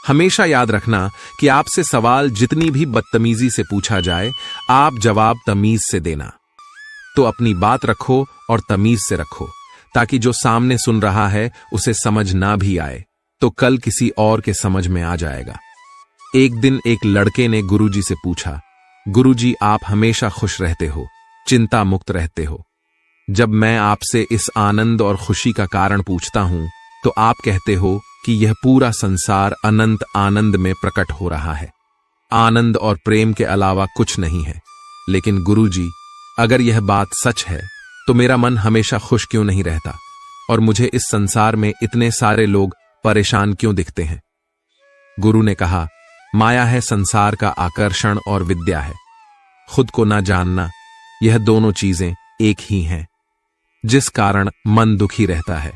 हमेशा याद रखना कि आपसे सवाल जितनी भी बदतमीजी से पूछा जाए, आप जवाब तमीज से देना। तो अपनी बात रखो और तमीज से रखो, ताकि जो सामने सुन रहा है उसे समझ ना भी आए तो कल किसी और के समझ में आ जाएगा। एक दिन एक लड़के ने गुरुजी से पूछा, गुरुजी आप हमेशा खुश रहते हो, चिंता मुक्त रहते हो। जब मैं आपसे इस आनंद और खुशी का कारण पूछता हूं तो आप कहते हो कि यह पूरा संसार अनंत आनंद में प्रकट हो रहा है, आनंद और प्रेम के अलावा कुछ नहीं है। लेकिन गुरुजी, अगर यह बात सच है तो मेरा मन हमेशा खुश क्यों नहीं रहता और मुझे इस संसार में इतने सारे लोग परेशान क्यों दिखते हैं? गुरु ने कहा, माया है संसार का आकर्षण और विद्या है खुद को ना जानना, यह दोनों चीजें एक ही हैं, जिस कारण मन दुखी रहता है।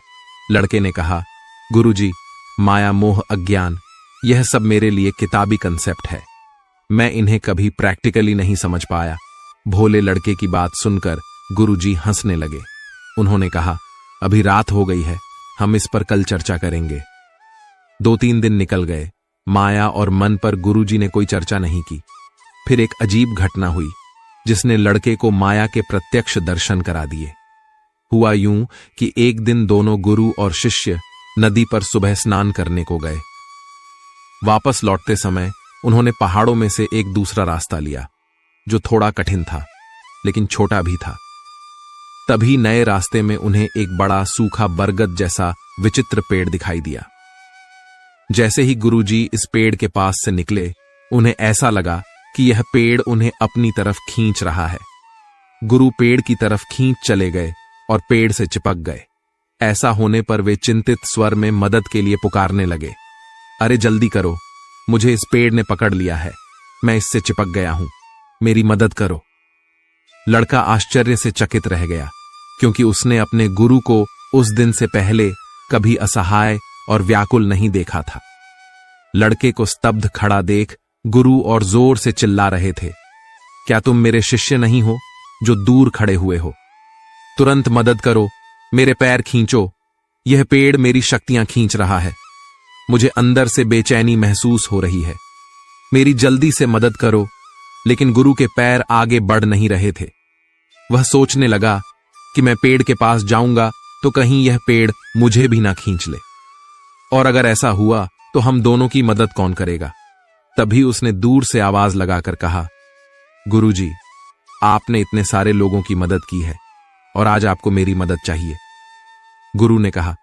लड़के ने कहा, गुरुजी, माया मोह अज्ञान यह सब मेरे लिए किताबी कंसेप्ट है, मैं इन्हें कभी प्रैक्टिकली नहीं समझ पाया। भोले लड़के की बात सुनकर गुरुजी हंसने लगे। उन्होंने कहा, अभी रात हो गई है, हम इस पर कल चर्चा करेंगे। 2-3 दिन निकल गए, माया और मन पर गुरुजी ने कोई चर्चा नहीं की। फिर एक अजीब घटना हुई जिसने लड़के को माया के प्रत्यक्ष दर्शन करा दिए। हुआ यूं कि एक दिन दोनों गुरु और शिष्य नदी पर सुबह स्नान करने को गए। वापस लौटते समय उन्होंने पहाड़ों में से एक दूसरा रास्ता लिया जो थोड़ा कठिन था लेकिन छोटा भी था। तभी नए रास्ते में उन्हें एक बड़ा सूखा बरगद जैसा विचित्र पेड़ दिखाई दिया। जैसे ही गुरुजी इस पेड़ के पास से निकले, उन्हें ऐसा लगा कि यह पेड़ उन्हें अपनी तरफ खींच रहा है। गुरु पेड़ की तरफ खींच चले गए और पेड़ से चिपक गए। ऐसा होने पर वे चिंतित स्वर में मदद के लिए पुकारने लगे, अरे जल्दी करो, मुझे इस पेड़ ने पकड़ लिया है, मैं इससे चिपक गया हूं, मेरी मदद करो। लड़का आश्चर्य से चकित रह गया, क्योंकि उसने अपने गुरु को उस दिन से पहले कभी असहाय और व्याकुल नहीं देखा था। लड़के को स्तब्ध खड़ा देख गुरु और जोर से चिल्ला रहे थे, क्या तुम मेरे शिष्य नहीं हो जो दूर खड़े हुए हो? तुरंत मदद करो, मेरे पैर खींचो, यह पेड़ मेरी शक्तियां खींच रहा है, मुझे अंदर से बेचैनी महसूस हो रही है, मेरी जल्दी से मदद करो। लेकिन गुरु के पैर आगे बढ़ नहीं रहे थे। वह सोचने लगा कि मैं पेड़ के पास जाऊंगा तो कहीं यह पेड़ मुझे भी ना खींच ले, और अगर ऐसा हुआ तो हम दोनों की मदद कौन करेगा? तभी उसने दूर से आवाज लगाकर कहा, गुरुजी, आपने इतने सारे लोगों की मदद की है और आज आपको मेरी मदद चाहिए। गुरु ने कहा,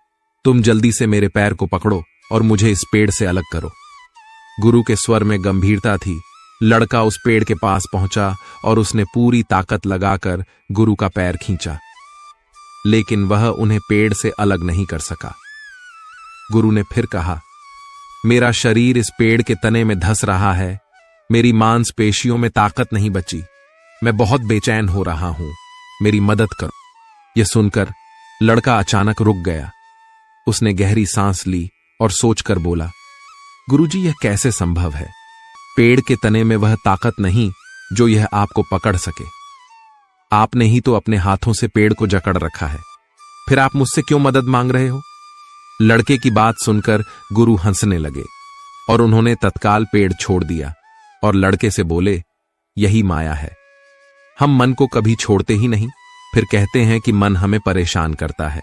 तुम जल्दी से मेरे पैर को पकड़ो और मुझे इस पेड़ से अलग करो। गुरु के स्वर में गंभीरता थी। लड़का उस पेड़ के पास पहुंचा और उसने पूरी ताकत लगाकर गुरु का पैर खींचा, लेकिन वह उन्हें पेड़ से अलग नहीं कर सका। गुरु ने फिर कहा, मेरा शरीर इस पेड़ के तने में धंस रहा है, मेरी मांसपेशियों में ताकत नहीं बची, मैं बहुत बेचैन हो रहा हूं, मेरी मदद करो। यह सुनकर लड़का अचानक रुक गया। उसने गहरी सांस ली और सोचकर बोला, गुरुजी, यह कैसे संभव है? पेड़ के तने में वह ताकत नहीं जो यह आपको पकड़ सके। आपने ही तो अपने हाथों से पेड़ को जकड़ रखा है, फिर आप मुझसे क्यों मदद मांग रहे हो? लड़के की बात सुनकर गुरु हंसने लगे और उन्होंने तत्काल पेड़ छोड़ दिया और लड़के से बोले, यही माया है, हम मन को कभी छोड़ते ही नहीं, फिर कहते हैं कि मन हमें परेशान करता है।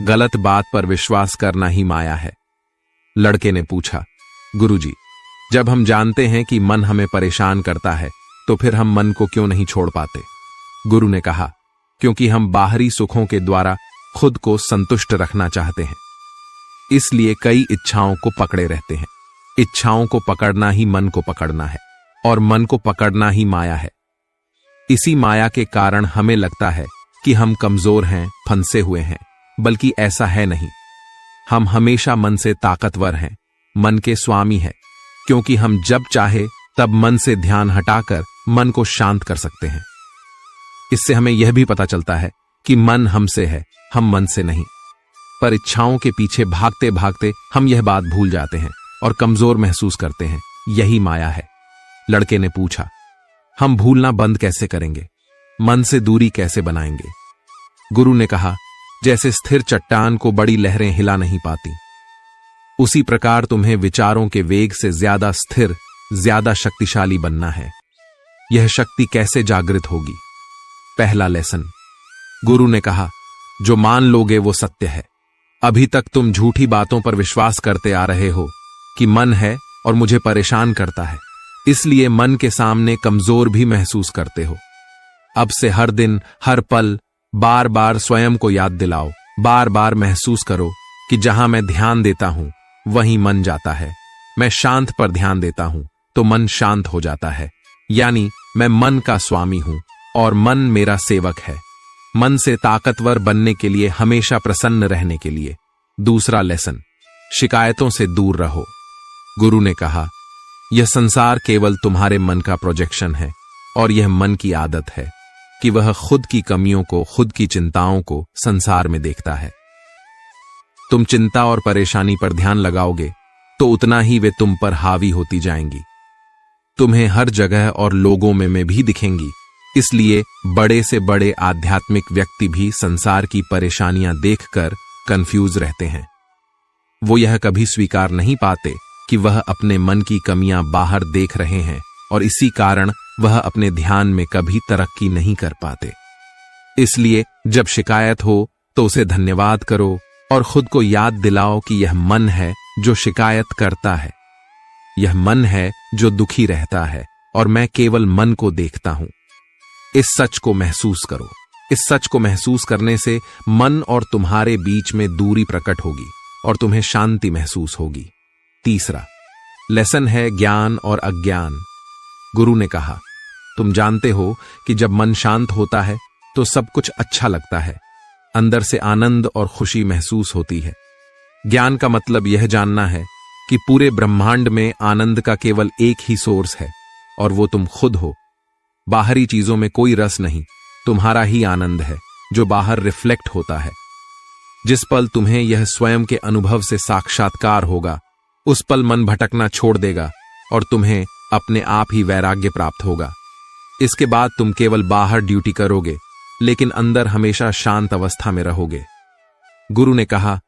गलत बात पर विश्वास करना ही माया है। लड़के ने पूछा, गुरुजी, जब हम जानते हैं कि मन हमें परेशान करता है तो फिर हम मन को क्यों नहीं छोड़ पाते? गुरु ने कहा, क्योंकि हम बाहरी सुखों के द्वारा खुद को संतुष्ट रखना चाहते हैं, इसलिए कई इच्छाओं को पकड़े रहते हैं। इच्छाओं को पकड़ना ही मन को पकड़ना है और मन को पकड़ना ही माया है। इसी माया के कारण हमें लगता है कि हम कमजोर हैं, फंसे हुए हैं, बल्कि ऐसा है नहीं। हम हमेशा मन से ताकतवर हैं, मन के स्वामी हैं, क्योंकि हम जब चाहे तब मन से ध्यान हटाकर मन को शांत कर सकते हैं। इससे हमें यह भी पता चलता है कि मन हमसे है, हम मन से नहीं। पर इच्छाओं के पीछे भागते भागते हम यह बात भूल जाते हैं और कमजोर महसूस करते हैं। यही माया है। लड़के ने पूछा, हम भूलना बंद कैसे करेंगे? मन से दूरी कैसे बनाएंगे? गुरु ने कहा, जैसे स्थिर चट्टान को बड़ी लहरें हिला नहीं पाती। उसी प्रकार तुम्हें विचारों के वेग से ज्यादा स्थिर, ज्यादा शक्तिशाली बनना है। यह शक्ति कैसे जागृत होगी? पहला लेसन। गुरु ने कहा, जो मान लोगे वो सत्य है। अभी तक तुम झूठी बातों पर विश्वास करते आ रहे हो कि मन है और मुझे परेशान करता है, इसलिए मन के सामने कमजोर भी महसूस करते हो। अब से हर दिन, हर पल बार बार स्वयं को याद दिलाओ, बार बार महसूस करो कि जहां मैं ध्यान देता हूं वहीं मन जाता है। मैं शांत पर ध्यान देता हूं तो मन शांत हो जाता है। यानी मैं मन का स्वामी हूं और मन मेरा सेवक है। मन से ताकतवर बनने के लिए, हमेशा प्रसन्न रहने के लिए। दूसरा लेसन, शिकायतों से दूर रहो। गुरु ने कहा, यह संसार केवल तुम्हारे मन का प्रोजेक्शन है और यह मन की आदत है कि वह खुद की कमियों को, खुद की चिंताओं को संसार में देखता है। तुम चिंता और परेशानी पर ध्यान लगाओगे तो उतना ही वे तुम पर हावी होती जाएंगी। तुम्हें हर जगह और लोगों में भी दिखेंगी। इसलिए बड़े से बड़े आध्यात्मिक व्यक्ति भी संसार की परेशानियां देखकर कंफ्यूज रहते हैं। वो यह कभी स्वीकार नहीं पाते कि वह अपने मन की कमियां बाहर देख रहे हैं और इसी कारण वह अपने ध्यान में कभी तरक्की नहीं कर पाते। इसलिए जब शिकायत हो तो उसे धन्यवाद करो और खुद को याद दिलाओ कि यह मन है जो शिकायत करता है। यह मन है जो दुखी रहता है और मैं केवल मन को देखता हूं। इस सच को महसूस करो। इस सच को महसूस करने से मन और तुम्हारे बीच में दूरी प्रकट होगी और तुम्हें शांति महसूस होगी। तीसरा लेसन है ज्ञान और अज्ञान। गुरु ने कहा, तुम जानते हो कि जब मन शांत होता है तो सब कुछ अच्छा लगता है, अंदर से आनंद और खुशी महसूस होती है। ज्ञान का मतलब यह जानना है कि पूरे ब्रह्मांड में आनंद का केवल एक ही सोर्स है और वो तुम खुद हो। बाहरी चीजों में कोई रस नहीं, तुम्हारा ही आनंद है जो बाहर रिफ्लेक्ट होता है। जिस पल तुम्हें यह स्वयं के अनुभव से साक्षात्कार होगा, उस पल मन भटकना छोड़ देगा और तुम्हें अपने आप ही वैराग्य प्राप्त होगा। इसके बाद तुम केवल बाहर ड्यूटी करोगे लेकिन अंदर हमेशा शांत अवस्था में रहोगे। गुरु ने कहा,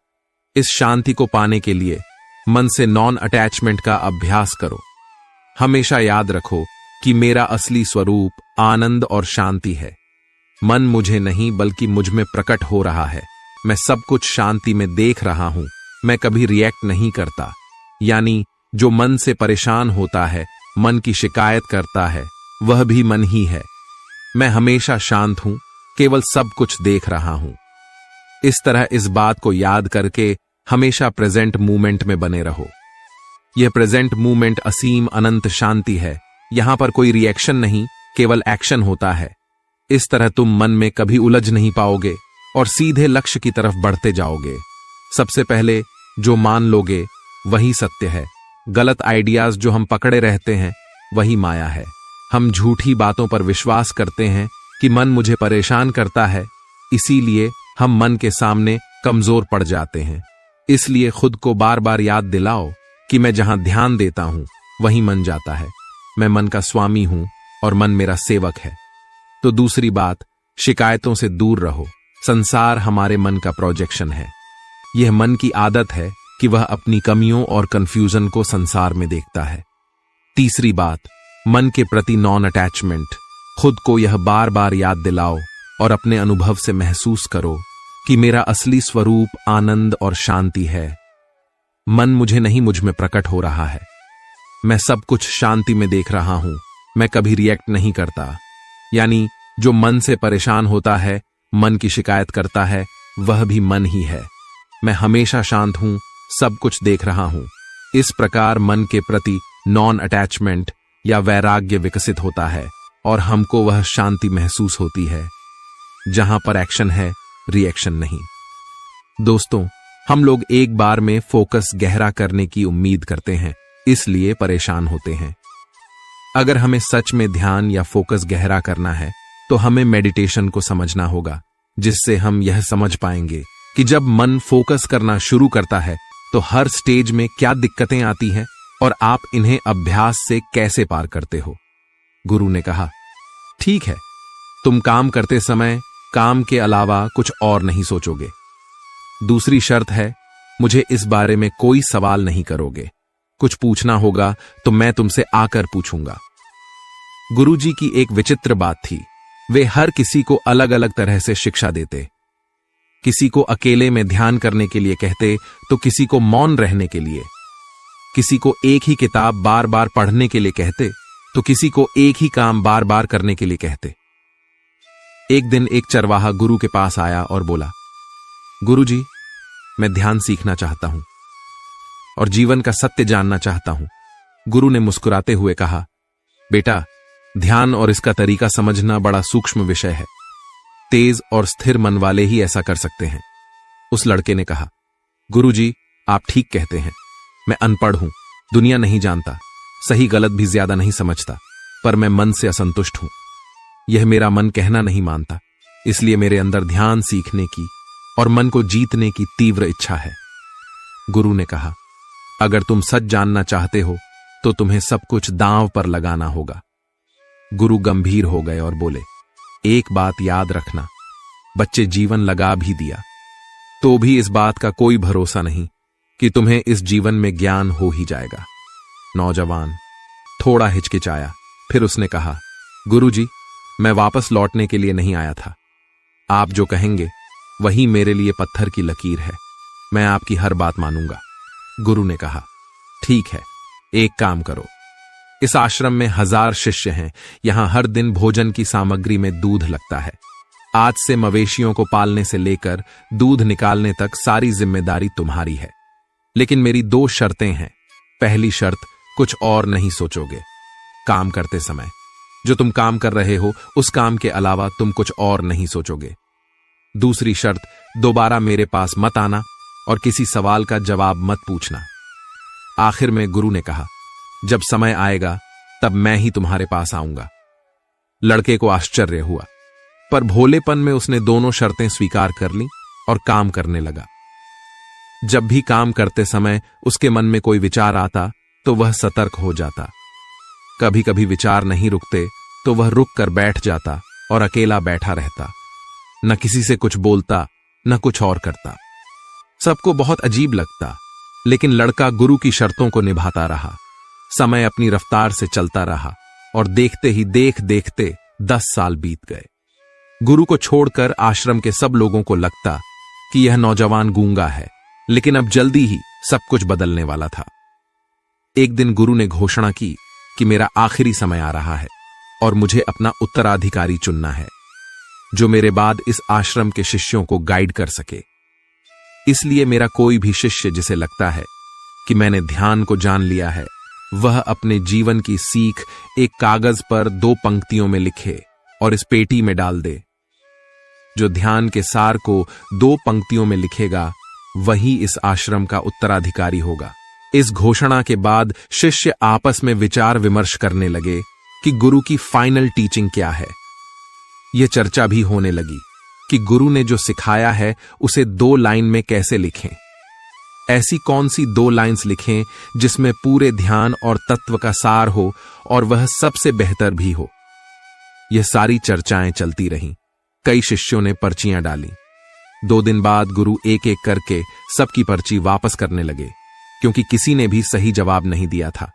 इस शांति को पाने के लिए मन से नॉन अटैचमेंट का अभ्यास करो। हमेशा याद रखो कि मेरा असली स्वरूप आनंद और शांति है। मन मुझे नहीं बल्कि मुझ में प्रकट हो रहा है। मैं सब कुछ शांति में देख रहा हूं। मैं कभी रिएक्ट नहीं करता। यानी जो मन से परेशान होता है, मन की शिकायत करता है, वह भी मन ही है। मैं हमेशा शांत हूं, केवल सब कुछ देख रहा हूं। इस तरह इस बात को याद करके हमेशा प्रेजेंट मूवमेंट में बने रहो। यह प्रेजेंट मूवमेंट असीम अनंत शांति है। यहां पर कोई रिएक्शन नहीं, केवल एक्शन होता है। इस तरह तुम मन में कभी उलझ नहीं पाओगे और सीधे लक्ष्य की तरफ बढ़ते जाओगे। सबसे पहले जो मान लोगे वही सत्य है। गलत आइडियाज जो हम पकड़े रहते हैं वही माया है। हम झूठी बातों पर विश्वास करते हैं कि मन मुझे परेशान करता है, इसीलिए हम मन के सामने कमजोर पड़ जाते हैं। इसलिए खुद को बार बार याद दिलाओ कि मैं जहां ध्यान देता हूं वहीं मन जाता है। मैं मन का स्वामी हूं और मन मेरा सेवक है। तो दूसरी बात, शिकायतों से दूर रहो। संसार हमारे मन का प्रोजेक्शन है। यह मन की आदत है कि वह अपनी कमियों और कंफ्यूजन को संसार में देखता है। तीसरी बात, मन के प्रति नॉन अटैचमेंट। खुद को यह बार बार याद दिलाओ और अपने अनुभव से महसूस करो कि मेरा असली स्वरूप आनंद और शांति है। मन मुझे नहीं, मुझ में प्रकट हो रहा है। मैं सब कुछ शांति में देख रहा हूं। मैं कभी रिएक्ट नहीं करता। यानी जो मन से परेशान होता है, मन की शिकायत करता है, वह भी मन ही है। मैं हमेशा शांत हूं, सब कुछ देख रहा हूं। इस प्रकार मन के प्रति नॉन अटैचमेंट या वैराग्य विकसित होता है और हमको वह शांति महसूस होती है जहां पर एक्शन है, रिएक्शन नहीं। दोस्तों, हम लोग एक बार में फोकस गहरा करने की उम्मीद करते हैं, इसलिए परेशान होते हैं। अगर हमें सच में ध्यान या फोकस गहरा करना है तो हमें मेडिटेशन को समझना होगा, जिससे हम यह समझ पाएंगे कि जब मन फोकस करना शुरू करता है तो हर स्टेज में क्या दिक्कतें आती हैं और आप इन्हें अभ्यास से कैसे पार करते हो। गुरु ने कहा, ठीक है, तुम काम करते समय काम के अलावा कुछ और नहीं सोचोगे। दूसरी शर्त है मुझे इस बारे में कोई सवाल नहीं करोगे। कुछ पूछना होगा तो मैं तुमसे आकर पूछूंगा। गुरुजी की एक विचित्र बात थी, वे हर किसी को अलग अलग तरह से शिक्षा देते। किसी को अकेले में ध्यान करने के लिए कहते तो किसी को मौन रहने के लिए, किसी को एक ही किताब बार बार पढ़ने के लिए कहते तो किसी को एक ही काम बार बार करने के लिए कहते। एक दिन एक चरवाहा गुरु के पास आया और बोला, गुरुजी, मैं ध्यान सीखना चाहता हूं और जीवन का सत्य जानना चाहता हूं। गुरु ने मुस्कुराते हुए कहा, बेटा, ध्यान और इसका तरीका समझना बड़ा सूक्ष्म विषय है। तेज और स्थिर मन वाले ही ऐसा कर सकते हैं। उस लड़के ने कहा, गुरुजी, आप ठीक कहते हैं। मैं अनपढ़ हूं, दुनिया नहीं जानता, सही गलत भी ज्यादा नहीं समझता, पर मैं मन से असंतुष्ट हूं। यह मेरा मन कहना नहीं मानता, इसलिए मेरे अंदर ध्यान सीखने की और मन को जीतने की तीव्र इच्छा है। गुरु ने कहा, अगर तुम सच जानना चाहते हो तो तुम्हें सब कुछ दांव पर लगाना होगा। गुरु गंभीर हो गए और बोले, एक बात याद रखना, बच्चे जीवन लगा भी दिया तो भी इस बात का कोई भरोसा नहीं कि तुम्हें इस जीवन में ज्ञान हो ही जाएगा। नौजवान थोड़ा हिचकिचाया, फिर उसने कहा, गुरुजी, मैं वापस लौटने के लिए नहीं आया था। आप जो कहेंगे वही मेरे लिए पत्थर की लकीर है। मैं आपकी हर बात मानूंगा। गुरु ने कहा, ठीक है, एक काम करो, इस आश्रम में 1000 शिष्य हैं। यहां हर दिन भोजन की सामग्री में दूध लगता है। आज से मवेशियों को पालने से लेकर दूध निकालने तक सारी जिम्मेदारी तुम्हारी है। लेकिन मेरी 2 शर्तें हैं। पहली शर्त, कुछ और नहीं सोचोगे काम करते समय। जो तुम काम कर रहे हो उस काम के अलावा तुम कुछ और नहीं सोचोगे। दूसरी शर्त, दोबारा मेरे पास मत आना और किसी सवाल का जवाब मत पूछना। आखिर में गुरु ने कहा, जब समय आएगा तब मैं ही तुम्हारे पास आऊंगा। लड़के को आश्चर्य हुआ, पर भोलेपन में उसने दोनों शर्तें स्वीकार कर लीं और काम करने लगा। जब भी काम करते समय उसके मन में कोई विचार आता तो वह सतर्क हो जाता। कभी कभी विचार नहीं रुकते तो वह रुक कर बैठ जाता और अकेला बैठा रहता, न किसी से कुछ बोलता न कुछ और करता। सबको बहुत अजीब लगता, लेकिन लड़का गुरु की शर्तों को निभाता रहा। समय अपनी रफ्तार से चलता रहा और देखते ही देखते 10 साल बीत गए। गुरु को छोड़कर आश्रम के सब लोगों को लगता कि यह नौजवान गूंगा है, लेकिन अब जल्दी ही सब कुछ बदलने वाला था। एक दिन गुरु ने घोषणा की कि मेरा आखिरी समय आ रहा है और मुझे अपना उत्तराधिकारी चुनना है, जो मेरे बाद इस आश्रम के शिष्यों को गाइड कर सके। इसलिए मेरा कोई भी शिष्य जिसे लगता है कि मैंने ध्यान को जान लिया है, वह अपने जीवन की सीख एक कागज पर 2 पंक्तियों में लिखे और इस पेटी में डाल दे। जो ध्यान के सार को 2 पंक्तियों में लिखेगा वही इस आश्रम का उत्तराधिकारी होगा। इस घोषणा के बाद शिष्य आपस में विचार विमर्श करने लगे कि गुरु की फाइनल टीचिंग क्या है। यह चर्चा भी होने लगी कि गुरु ने जो सिखाया है उसे 2 लाइन में कैसे लिखें। ऐसी कौन सी 2 लाइंस लिखें जिसमें पूरे ध्यान और तत्व का सार हो और वह सबसे बेहतर भी हो। यह सारी चर्चाएं चलती रहीं। कई शिष्यों ने पर्चियां डाली। 2 दिन बाद गुरु एक एक करके सबकी पर्ची वापस करने लगे, क्योंकि किसी ने भी सही जवाब नहीं दिया था।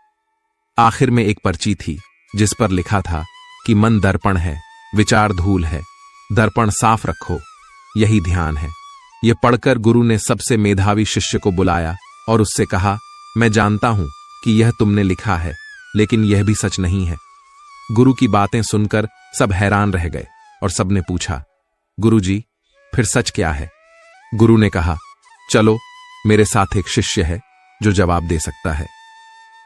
आखिर में एक पर्ची थी जिस पर लिखा था कि मन दर्पण है, विचार धूल है, दर्पण साफ रखो, यही ध्यान है। यह पढ़कर गुरु ने सबसे मेधावी शिष्य को बुलाया और उससे कहा, मैं जानता हूं कि यह तुमने लिखा है, लेकिन यह भी सच नहीं है। गुरु की बातें सुनकर सब हैरान रह गए और सबने पूछा, गुरुजी, फिर सच क्या है? गुरु ने कहा, चलो, मेरे साथ एक शिष्य है जो जवाब दे सकता है।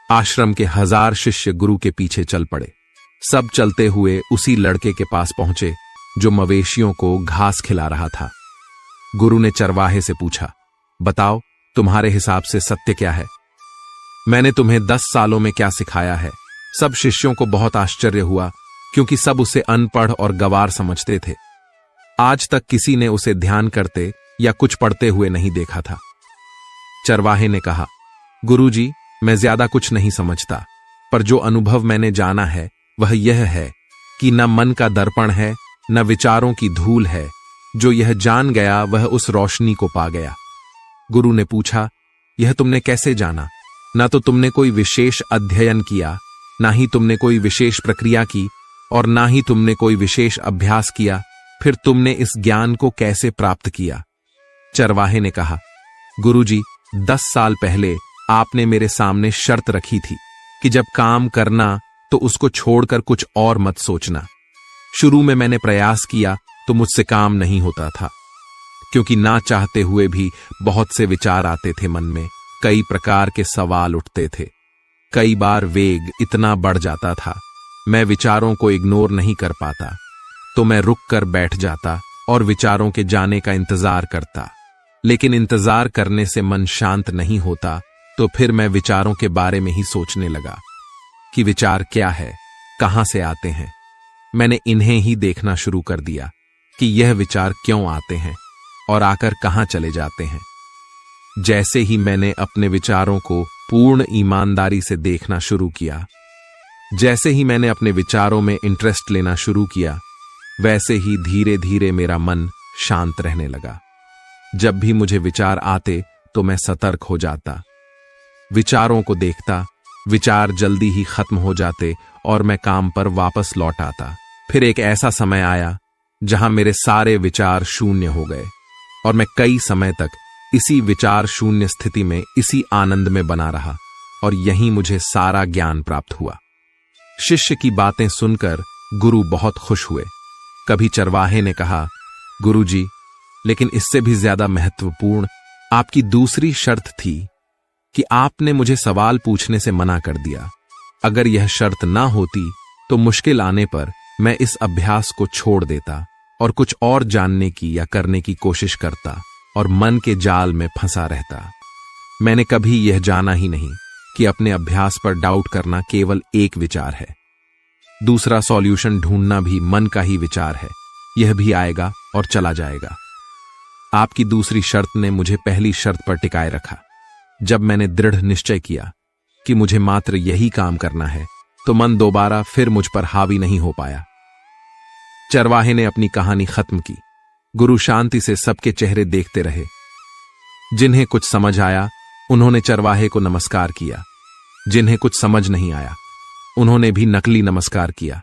आश्रम के 1000 शिष्य गुरु के पीछे चल पड़े। सब चलते हुए उसी लड़के के पास पहुंचे जो मवेशियों को घास खिला रहा था। गुरु ने चरवाहे से पूछा, बताओ, तुम्हारे हिसाब से सत्य क्या है? मैंने तुम्हें 10 सालों में क्या सिखाया है? सब शिष्यों को बहुत आश्चर्य हुआ, क्योंकि सब उसे अनपढ़ और गंवार समझते थे। आज तक किसी ने उसे ध्यान करते या कुछ पढ़ते हुए नहीं देखा था। चरवाहे ने कहा, गुरुजी, मैं ज्यादा कुछ नहीं समझता, पर जो अनुभव मैंने जाना है वह यह है कि न मन का दर्पण है, न विचारों की धूल है। जो यह जान गया वह उस रोशनी को पा गया। गुरु ने पूछा, यह तुमने कैसे जाना? ना तो तुमने कोई विशेष अध्ययन किया, ना ही तुमने कोई विशेष प्रक्रिया की, और ना ही तुमने कोई विशेष अभ्यास किया, फिर तुमने इस ज्ञान को कैसे प्राप्त किया? चरवाहे ने कहा, गुरुजी, 10 साल पहले आपने मेरे सामने शर्त रखी थी कि जब काम करना तो उसको छोड़कर कुछ और मत सोचना। शुरू में मैंने प्रयास किया तो मुझसे काम नहीं होता था, क्योंकि ना चाहते हुए भी बहुत से विचार आते थे मन में, कई प्रकार के सवाल उठते थे। कई बार वेग इतना बढ़ जाता था, मैं विचारों को इग्नोर नहीं कर पाता, तो मैं रुक कर बैठ जाता और विचारों के जाने का इंतजार करता। लेकिन इंतजार करने से मन शांत नहीं होता, तो फिर मैं विचारों के बारे में ही सोचने लगा कि विचार क्या है, कहां से आते हैं। मैंने इन्हें ही देखना शुरू कर दिया कि यह विचार क्यों आते हैं और आकर कहां चले जाते हैं। जैसे ही मैंने अपने विचारों को पूर्ण ईमानदारी से देखना शुरू किया, जैसे ही मैंने अपने विचारों में इंटरेस्ट लेना शुरू किया, वैसे ही धीरे धीरे मेरा मन शांत रहने लगा। जब भी मुझे विचार आते तो मैं सतर्क हो जाता, विचारों को देखता, विचार जल्दी ही खत्म हो जाते और मैं काम पर वापस लौट आता। फिर एक ऐसा समय आया जहां मेरे सारे विचार शून्य हो गए और मैं कई समय तक इसी विचार शून्य स्थिति में, इसी आनंद में बना रहा, और यहीं मुझे सारा ज्ञान प्राप्त हुआ। शिष्य की बातें सुनकर गुरु बहुत खुश हुए। कभी चरवाहे ने कहा, गुरुजी, लेकिन इससे भी ज्यादा महत्वपूर्ण आपकी दूसरी शर्त थी कि आपने मुझे सवाल पूछने से मना कर दिया। अगर यह शर्त ना होती तो मुश्किल आने पर मैं इस अभ्यास को छोड़ देता और कुछ और जानने की या करने की कोशिश करता और मन के जाल में फंसा रहता। मैंने कभी यह जाना ही नहीं कि अपने अभ्यास पर डाउट करना केवल एक विचार है। दूसरा सॉल्यूशन ढूंढना भी मन का ही विचार है, यह भी आएगा और चला जाएगा। आपकी दूसरी शर्त ने मुझे पहली शर्त पर टिकाए रखा। जब मैंने दृढ़ निश्चय किया कि मुझे मात्र यही काम करना है, तो मन दोबारा फिर मुझ पर हावी नहीं हो पाया। चरवाहे ने अपनी कहानी खत्म की। गुरु शांति से सबके चेहरे देखते रहे। जिन्हें कुछ समझ आया उन्होंने चरवाहे को नमस्कार किया, जिन्हें कुछ समझ नहीं आया उन्होंने भी नकली नमस्कार किया,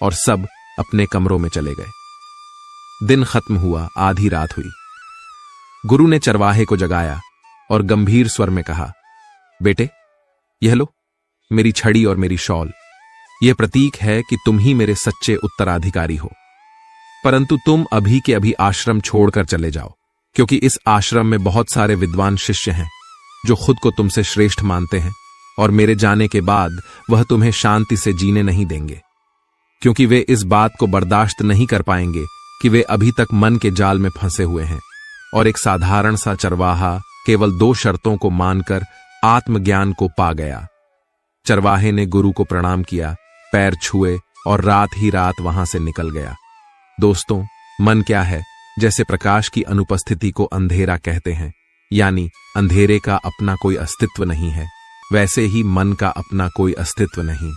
और सब अपने कमरों में चले गए। दिन खत्म हुआ, आधी रात हुई। गुरु ने चरवाहे को जगाया और गंभीर स्वर में कहा, बेटे, यह लो मेरी छड़ी और मेरी शॉल। यह प्रतीक है कि तुम ही मेरे सच्चे उत्तराधिकारी हो, परंतु तुम अभी के अभी आश्रम छोड़कर चले जाओ, क्योंकि इस आश्रम में बहुत सारे विद्वान शिष्य हैं जो खुद को तुमसे श्रेष्ठ मानते हैं, और मेरे जाने के बाद वह तुम्हें शांति से जीने नहीं देंगे, क्योंकि वे इस बात को बर्दाश्त नहीं कर पाएंगे कि वे अभी तक मन के जाल में फंसे हुए हैं, और एक साधारण सा चरवाहा केवल 2 शर्तों को मानकर आत्मज्ञान को पा गया। चरवाहे ने गुरु को प्रणाम किया, पैर छुए और रात ही रात वहां से निकल गया। दोस्तों, मन क्या है? जैसे प्रकाश की अनुपस्थिति को अंधेरा कहते हैं, यानी अंधेरे का अपना कोई अस्तित्व नहीं है, वैसे ही मन का अपना कोई अस्तित्व नहीं।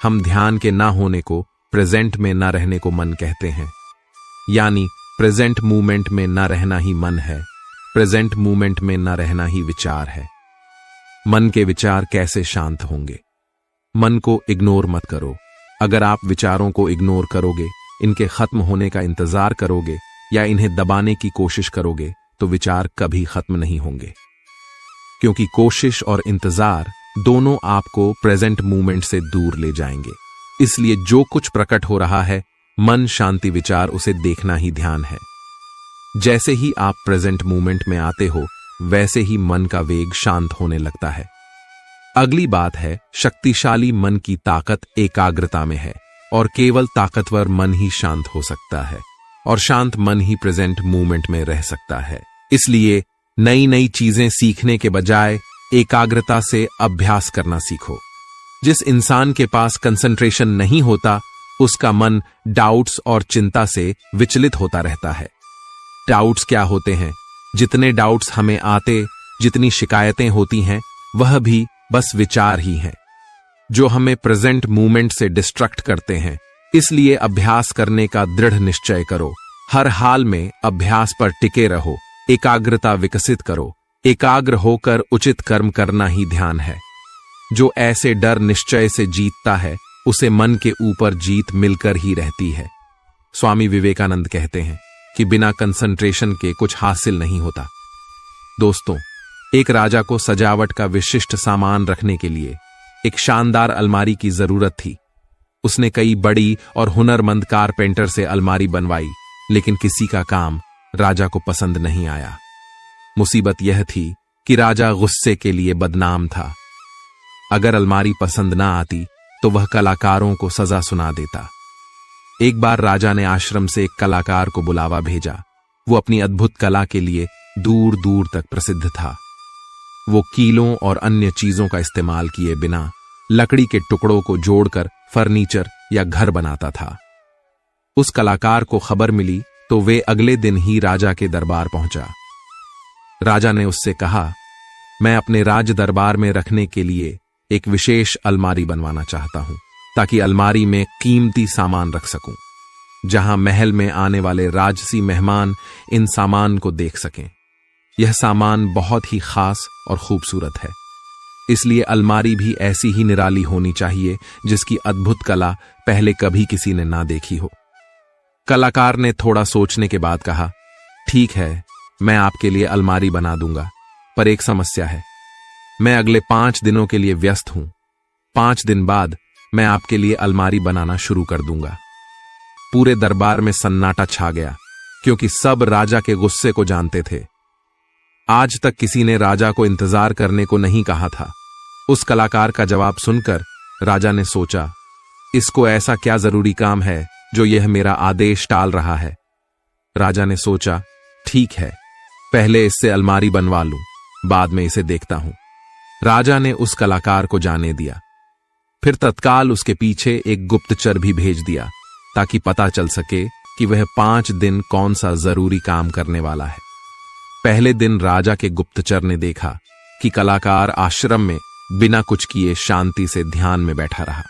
हम ध्यान के ना होने को, प्रेजेंट में ना रहने को मन कहते हैं, यानी प्रेजेंट मूवमेंट में ना रहना ही मन है, प्रेजेंट मूवमेंट में ना रहना ही विचार है। मन के विचार कैसे शांत होंगे? मन को इग्नोर मत करो। अगर आप विचारों को इग्नोर करोगे, इनके खत्म होने का इंतजार करोगे या इन्हें दबाने की कोशिश करोगे, तो विचार कभी खत्म नहीं होंगे, क्योंकि कोशिश और इंतजार दोनों आपको प्रेजेंट मूवमेंट से दूर ले जाएंगे। इसलिए जो कुछ प्रकट हो रहा है, मन शांति विचार, उसे देखना ही ध्यान है। जैसे ही आप प्रेजेंट मूवमेंट में आते हो, वैसे ही मन का वेग शांत होने लगता है। अगली बात है, शक्तिशाली मन की ताकत एकाग्रता में है, और केवल ताकतवर मन ही शांत हो सकता है, और शांत मन ही प्रेजेंट मूवमेंट में रह सकता है। इसलिए नई नई चीजें सीखने के बजाय एकाग्रता से अभ्यास करना सीखो। जिस इंसान के पास कंसंट्रेशन नहीं होता, उसका मन डाउट्स और चिंता से विचलित होता रहता है। डाउट्स क्या होते हैं? जितने डाउट्स हमें आते, जितनी शिकायतें होती हैं, वह भी बस विचार ही हैं, जो हमें प्रेजेंट मूवमेंट से डिस्ट्रैक्ट करते हैं। इसलिए अभ्यास करने का दृढ़ निश्चय करो। हर हाल में अभ्यास पर टिके रहो, एकाग्रता विकसित करो। एकाग्र होकर उचित कर्म करना ही ध्यान है। जो ऐसे डर निश्चय से जीतता है उसे मन के ऊपर जीत मिलकर ही रहती है। स्वामी विवेकानंद कहते हैं कि बिना कंसंट्रेशन के कुछ हासिल नहीं होता। दोस्तों, एक राजा को सजावट का विशिष्ट सामान रखने के लिए एक शानदार अलमारी की जरूरत थी। उसने कई बड़ी और हुनरमंद कारपेंटर से अलमारी बनवाई, लेकिन किसी का काम राजा को पसंद नहीं आया। मुसीबत यह थी कि राजा गुस्से के लिए बदनाम था। अगर अलमारी पसंद ना आती तो वह कलाकारों को सजा सुना देता। एक बार राजा ने आश्रम से एक कलाकार को बुलावा भेजा। वो अपनी अद्भुत कला के लिए दूर दूर तक प्रसिद्ध था। वो कीलों और अन्य चीजों का इस्तेमाल किए बिना लकड़ी के टुकड़ों को जोड़कर फर्नीचर या घर बनाता था। उस कलाकार को खबर मिली तो वे अगले दिन ही राजा के दरबार पहुंचा। राजा ने उससे कहा, मैं अपने राज दरबार में रखने के लिए एक विशेष अलमारी बनवाना चाहता हूं, ताकि अलमारी में कीमती सामान रख सकूं, जहां महल में आने वाले राजसी मेहमान इन सामान को देख सकें। यह सामान बहुत ही खास और खूबसूरत है, इसलिए अलमारी भी ऐसी ही निराली होनी चाहिए जिसकी अद्भुत कला पहले कभी किसी ने ना देखी हो। कलाकार ने थोड़ा सोचने के बाद कहा, ठीक है, मैं आपके लिए अलमारी बना दूंगा, पर एक समस्या है। मैं अगले 5 दिनों के लिए व्यस्त हूं। 5 दिन बाद मैं आपके लिए अलमारी बनाना शुरू कर दूंगा। पूरे दरबार में सन्नाटा छा गया, क्योंकि सब राजा के गुस्से को जानते थे। आज तक किसी ने राजा को इंतजार करने को नहीं कहा था। उस कलाकार का जवाब सुनकर राजा ने सोचा, इसको ऐसा क्या जरूरी काम है जो यह मेरा आदेश टाल रहा है। राजा ने सोचा, ठीक है, पहले इससे अलमारी बनवा लूं, बाद में इसे देखता हूं। राजा ने उस कलाकार को जाने दिया। फिर तत्काल उसके पीछे एक गुप्तचर भी भेज दिया, ताकि पता चल सके कि वह 5 दिन कौन सा जरूरी काम करने वाला है। पहले दिन राजा के गुप्तचर ने देखा कि कलाकार आश्रम में बिना कुछ किए शांति से ध्यान में बैठा रहा।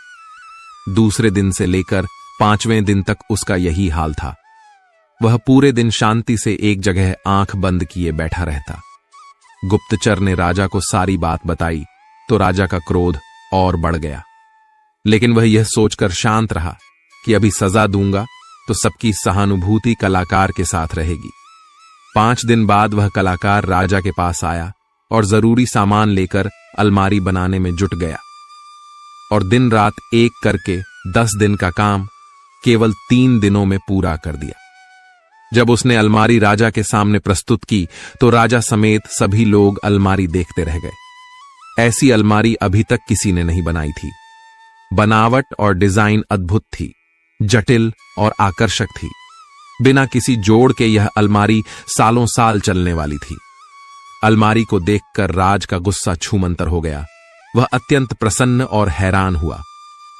दूसरे दिन से लेकर 5वें दिन तक उसका यही हाल था। वह पूरे दिन शांति से एक जगह आंख बंद किए बैठा रहता। गुप्तचर ने राजा को सारी बात बताई तो राजा का क्रोध और बढ़ गया, लेकिन वह यह सोचकर शांत रहा कि अभी सजा दूंगा तो सबकी सहानुभूति कलाकार के साथ रहेगी। 5 दिन बाद वह कलाकार राजा के पास आया और जरूरी सामान लेकर अलमारी बनाने में जुट गया, और दिन रात एक करके 10 दिन का काम केवल 3 दिनों में पूरा कर दिया। जब उसने अलमारी राजा के सामने प्रस्तुत की तो राजा समेत सभी लोग अलमारी देखते रह गए। ऐसी अलमारी अभी तक किसी ने नहीं बनाई थी। बनावट और डिजाइन अद्भुत थी, जटिल और आकर्षक थी। बिना किसी जोड़ के यह अलमारी सालों साल चलने वाली थी। अलमारी को देखकर राज का गुस्सा छूमंतर हो गया। वह अत्यंत प्रसन्न और हैरान हुआ,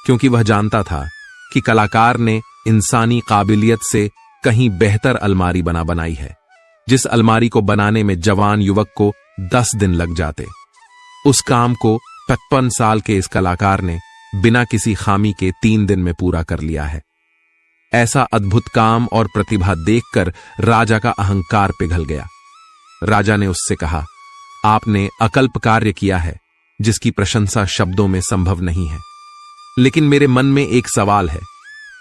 क्योंकि वह जानता था कि कलाकार ने इंसानी काबिलियत से कहीं बेहतर अलमारी बनाई है। जिस अलमारी को बनाने में जवान युवक को 10 दिन लग जाते, उस काम को 55 साल के इस कलाकार ने बिना किसी खामी के 3 दिन में पूरा कर लिया है। ऐसा अद्भुत काम और प्रतिभा देखकर राजा का अहंकार पिघल गया। राजा ने उससे कहा, आपने अकल्प कार्य किया है जिसकी प्रशंसा शब्दों में संभव नहीं है, लेकिन मेरे मन में एक सवाल है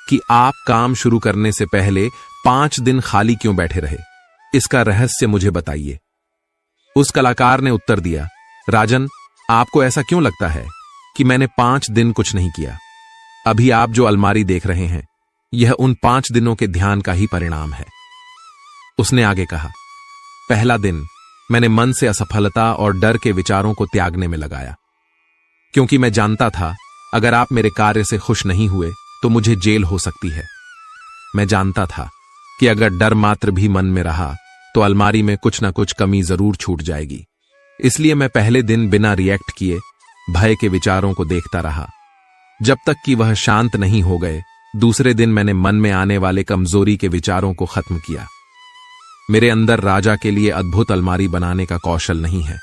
कि आप काम शुरू करने से पहले 5 दिन खाली क्यों बैठे रहे? इसका रहस्य मुझे बताइए। उस कलाकार ने उत्तर दिया, राजन, आपको ऐसा क्यों लगता है कि मैंने 5 दिन कुछ नहीं किया? अभी आप जो अलमारी देख रहे हैं, यह उन 5 दिनों के ध्यान का ही परिणाम है। उसने आगे कहा, पहला दिन मैंने मन से असफलता और डर के विचारों को त्यागने में लगाया, क्योंकि मैं जानता था अगर आप मेरे कार्य से खुश नहीं हुए तो मुझे जेल हो सकती है। मैं जानता था कि अगर डर मात्र भी मन में रहा तो अलमारी में कुछ ना कुछ कमी जरूर छूट जाएगी। इसलिए मैं पहले दिन बिना रिएक्ट किए भय के विचारों को देखता रहा, जब तक कि वह शांत नहीं हो गए। दूसरे दिन मैंने मन में आने वाले कमजोरी के विचारों को खत्म किया। मेरे अंदर राजा के लिए अद्भुत अलमारी बनाने का कौशल नहीं है।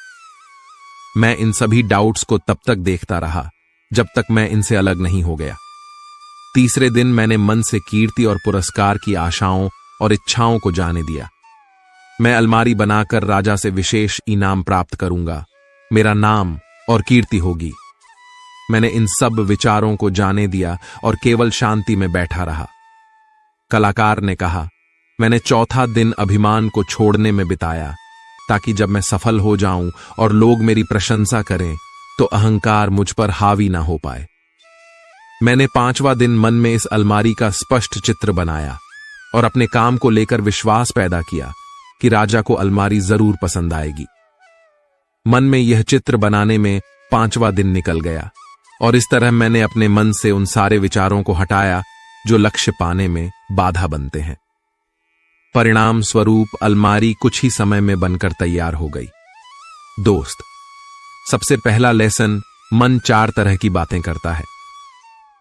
मैं इन सभी डाउट्स को तब तक देखता रहा जब तक मैं इनसे अलग नहीं हो गया। तीसरे दिन मैंने मन से कीर्ति और पुरस्कार की आशाओं और इच्छाओं को जाने दिया। मैं अलमारी बनाकर राजा से विशेष इनाम प्राप्त करूंगा। मेरा नाम और कीर्ति होगी। मैंने इन सब विचारों को जाने दिया और केवल शांति में बैठा रहा। कलाकार ने कहा, मैंने चौथा दिन अभिमान को छोड़ने में बिताया, ताकि जब मैं सफल हो जाऊं और लोग मेरी प्रशंसा करें तो अहंकार मुझ पर हावी ना हो पाए। मैंने 5वां दिन मन में इस अलमारी का स्पष्ट चित्र बनाया और अपने काम को लेकर विश्वास पैदा किया कि राजा को अलमारी जरूर पसंद आएगी। मन में यह चित्र बनाने में 5वां दिन निकल गया और इस तरह मैंने अपने मन से उन सारे विचारों को हटाया जो लक्ष्य पाने में बाधा बनते हैं। परिणाम स्वरूप अलमारी कुछ ही समय में बनकर तैयार हो गई। दोस्त, सबसे पहला लेसन, मन 4 तरह की बातें करता है।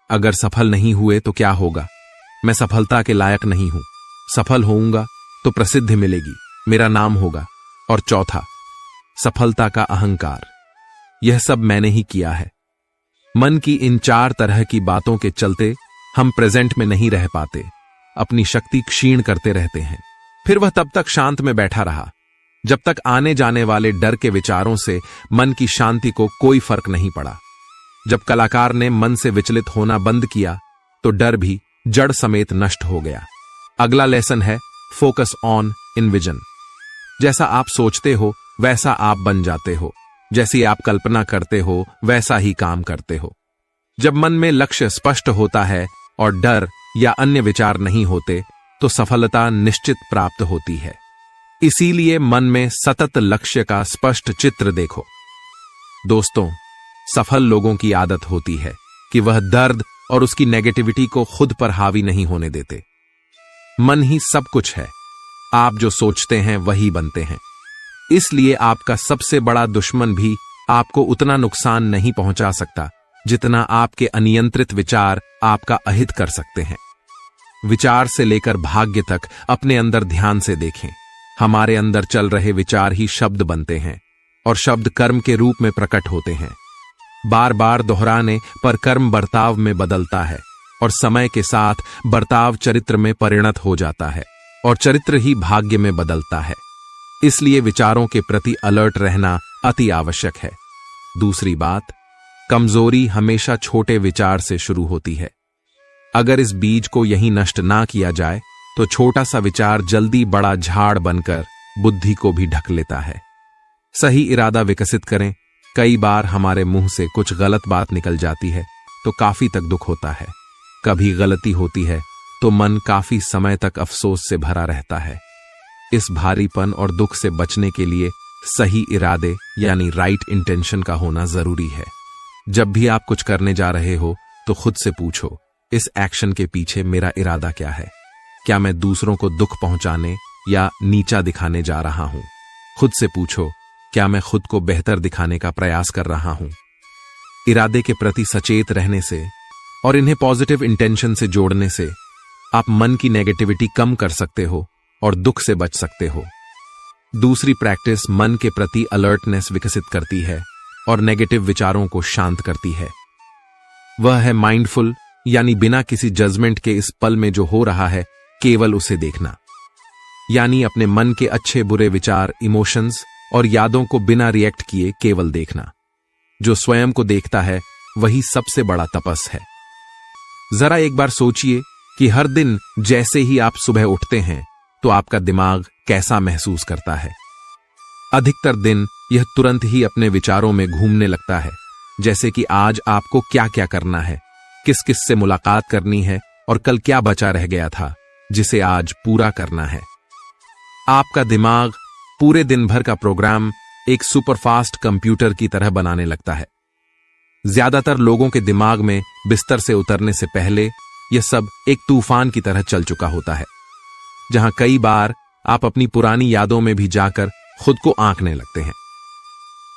अगर सफल नहीं हुए तो क्या होगा? मैं सफलता के लायक नहीं हूं। सफल होऊंगा तो प्रसिद्धि मिलेगी, मेरा नाम होगा। और चौथा, सफलता का अहंकार। यह सब मैंने ही किया है। मन की इन 4 तरह की बातों के चलते हम प्रेजेंट में नहीं रह पाते, अपनी शक्ति क्षीण करते रहते हैं। फिर वह तब तक शांत में बैठा रहा जब तक आने जाने वाले डर के विचारों से मन की शांति को कोई फर्क नहीं पड़ा। जब कलाकार ने मन से विचलित होना बंद किया तो डर भी जड़ समेत नष्ट हो गया। अगला लेसन है फोकस ऑन इन विजन। जैसा आप सोचते हो वैसा आप बन जाते हो। जैसी आप कल्पना करते हो वैसा ही काम करते हो। जब मन में लक्ष्य स्पष्ट होता है और डर या अन्य विचार नहीं होते तो सफलता निश्चित प्राप्त होती है। इसीलिए मन में सतत लक्ष्य का स्पष्ट चित्र देखो। दोस्तों, सफल लोगों की आदत होती है कि वह दर्द और उसकी नेगेटिविटी को खुद पर हावी नहीं होने देते। मन ही सब कुछ है। आप जो सोचते हैं वही बनते हैं। इसलिए आपका सबसे बड़ा दुश्मन भी आपको उतना नुकसान नहीं पहुंचा सकता जितना आपके अनियंत्रित विचार आपका अहित कर सकते हैं। विचार से लेकर भाग्य तक अपने अंदर ध्यान से देखें। हमारे अंदर चल रहे विचार ही शब्द बनते हैं और शब्द कर्म के रूप में प्रकट होते हैं। बार बार दोहराने पर कर्म बर्ताव में बदलता है और समय के साथ बर्ताव चरित्र में परिणत हो जाता है और चरित्र ही भाग्य में बदलता है। इसलिए विचारों के प्रति अलर्ट रहना अति आवश्यक है। दूसरी बात, कमजोरी हमेशा छोटे विचार से शुरू होती है। अगर इस बीज को यहीं नष्ट ना किया जाए तो छोटा सा विचार जल्दी बड़ा झाड़ बनकर बुद्धि को भी ढक लेता है। सही इरादा विकसित करें। कई बार हमारे मुंह से कुछ गलत बात निकल जाती है तो काफी तक दुख होता है। कभी गलती होती है तो मन काफी समय तक अफसोस से भरा रहता है। इस भारीपन और दुख से बचने के लिए सही इरादे यानी राइट इंटेंशन का होना जरूरी है। जब भी आप कुछ करने जा रहे हो तो खुद से पूछो, इस एक्शन के पीछे मेरा इरादा क्या है? क्या मैं दूसरों को दुख पहुंचाने या नीचा दिखाने जा रहा हूं? खुद से पूछो, क्या मैं खुद को बेहतर दिखाने का प्रयास कर रहा हूं? इरादे के प्रति सचेत रहने से और इन्हें पॉजिटिव इंटेंशन से जोड़ने से आप मन की नेगेटिविटी कम कर सकते हो और दुख से बच सकते हो। दूसरी प्रैक्टिस मन के प्रति अलर्टनेस विकसित करती है और नेगेटिव विचारों को शांत करती है। वह है माइंडफुल, यानी बिना किसी जजमेंट के इस पल में जो हो रहा है केवल उसे देखना। यानी अपने मन के अच्छे बुरे विचार, इमोशंस और यादों को बिना रिएक्ट किए केवल देखना। जो स्वयं को देखता है वही सबसे बड़ा तपस है। जरा एक बार सोचिए कि हर दिन जैसे ही आप सुबह उठते हैं तो आपका दिमाग कैसा महसूस करता है। अधिकतर दिन यह तुरंत ही अपने विचारों में घूमने लगता है, जैसे कि आज आपको क्या क्या करना है, किस किस से मुलाकात करनी है और कल क्या बचा रह गया था जिसे आज पूरा करना है। आपका दिमाग पूरे दिन भर का प्रोग्राम एक सुपरफास्ट कंप्यूटर की तरह बनाने लगता है। ज्यादातर लोगों के दिमाग में बिस्तर से उतरने से पहले यह सब एक तूफान की तरह चल चुका होता है, जहां कई बार आप अपनी पुरानी यादों में भी जाकर खुद को आंकने लगते हैं।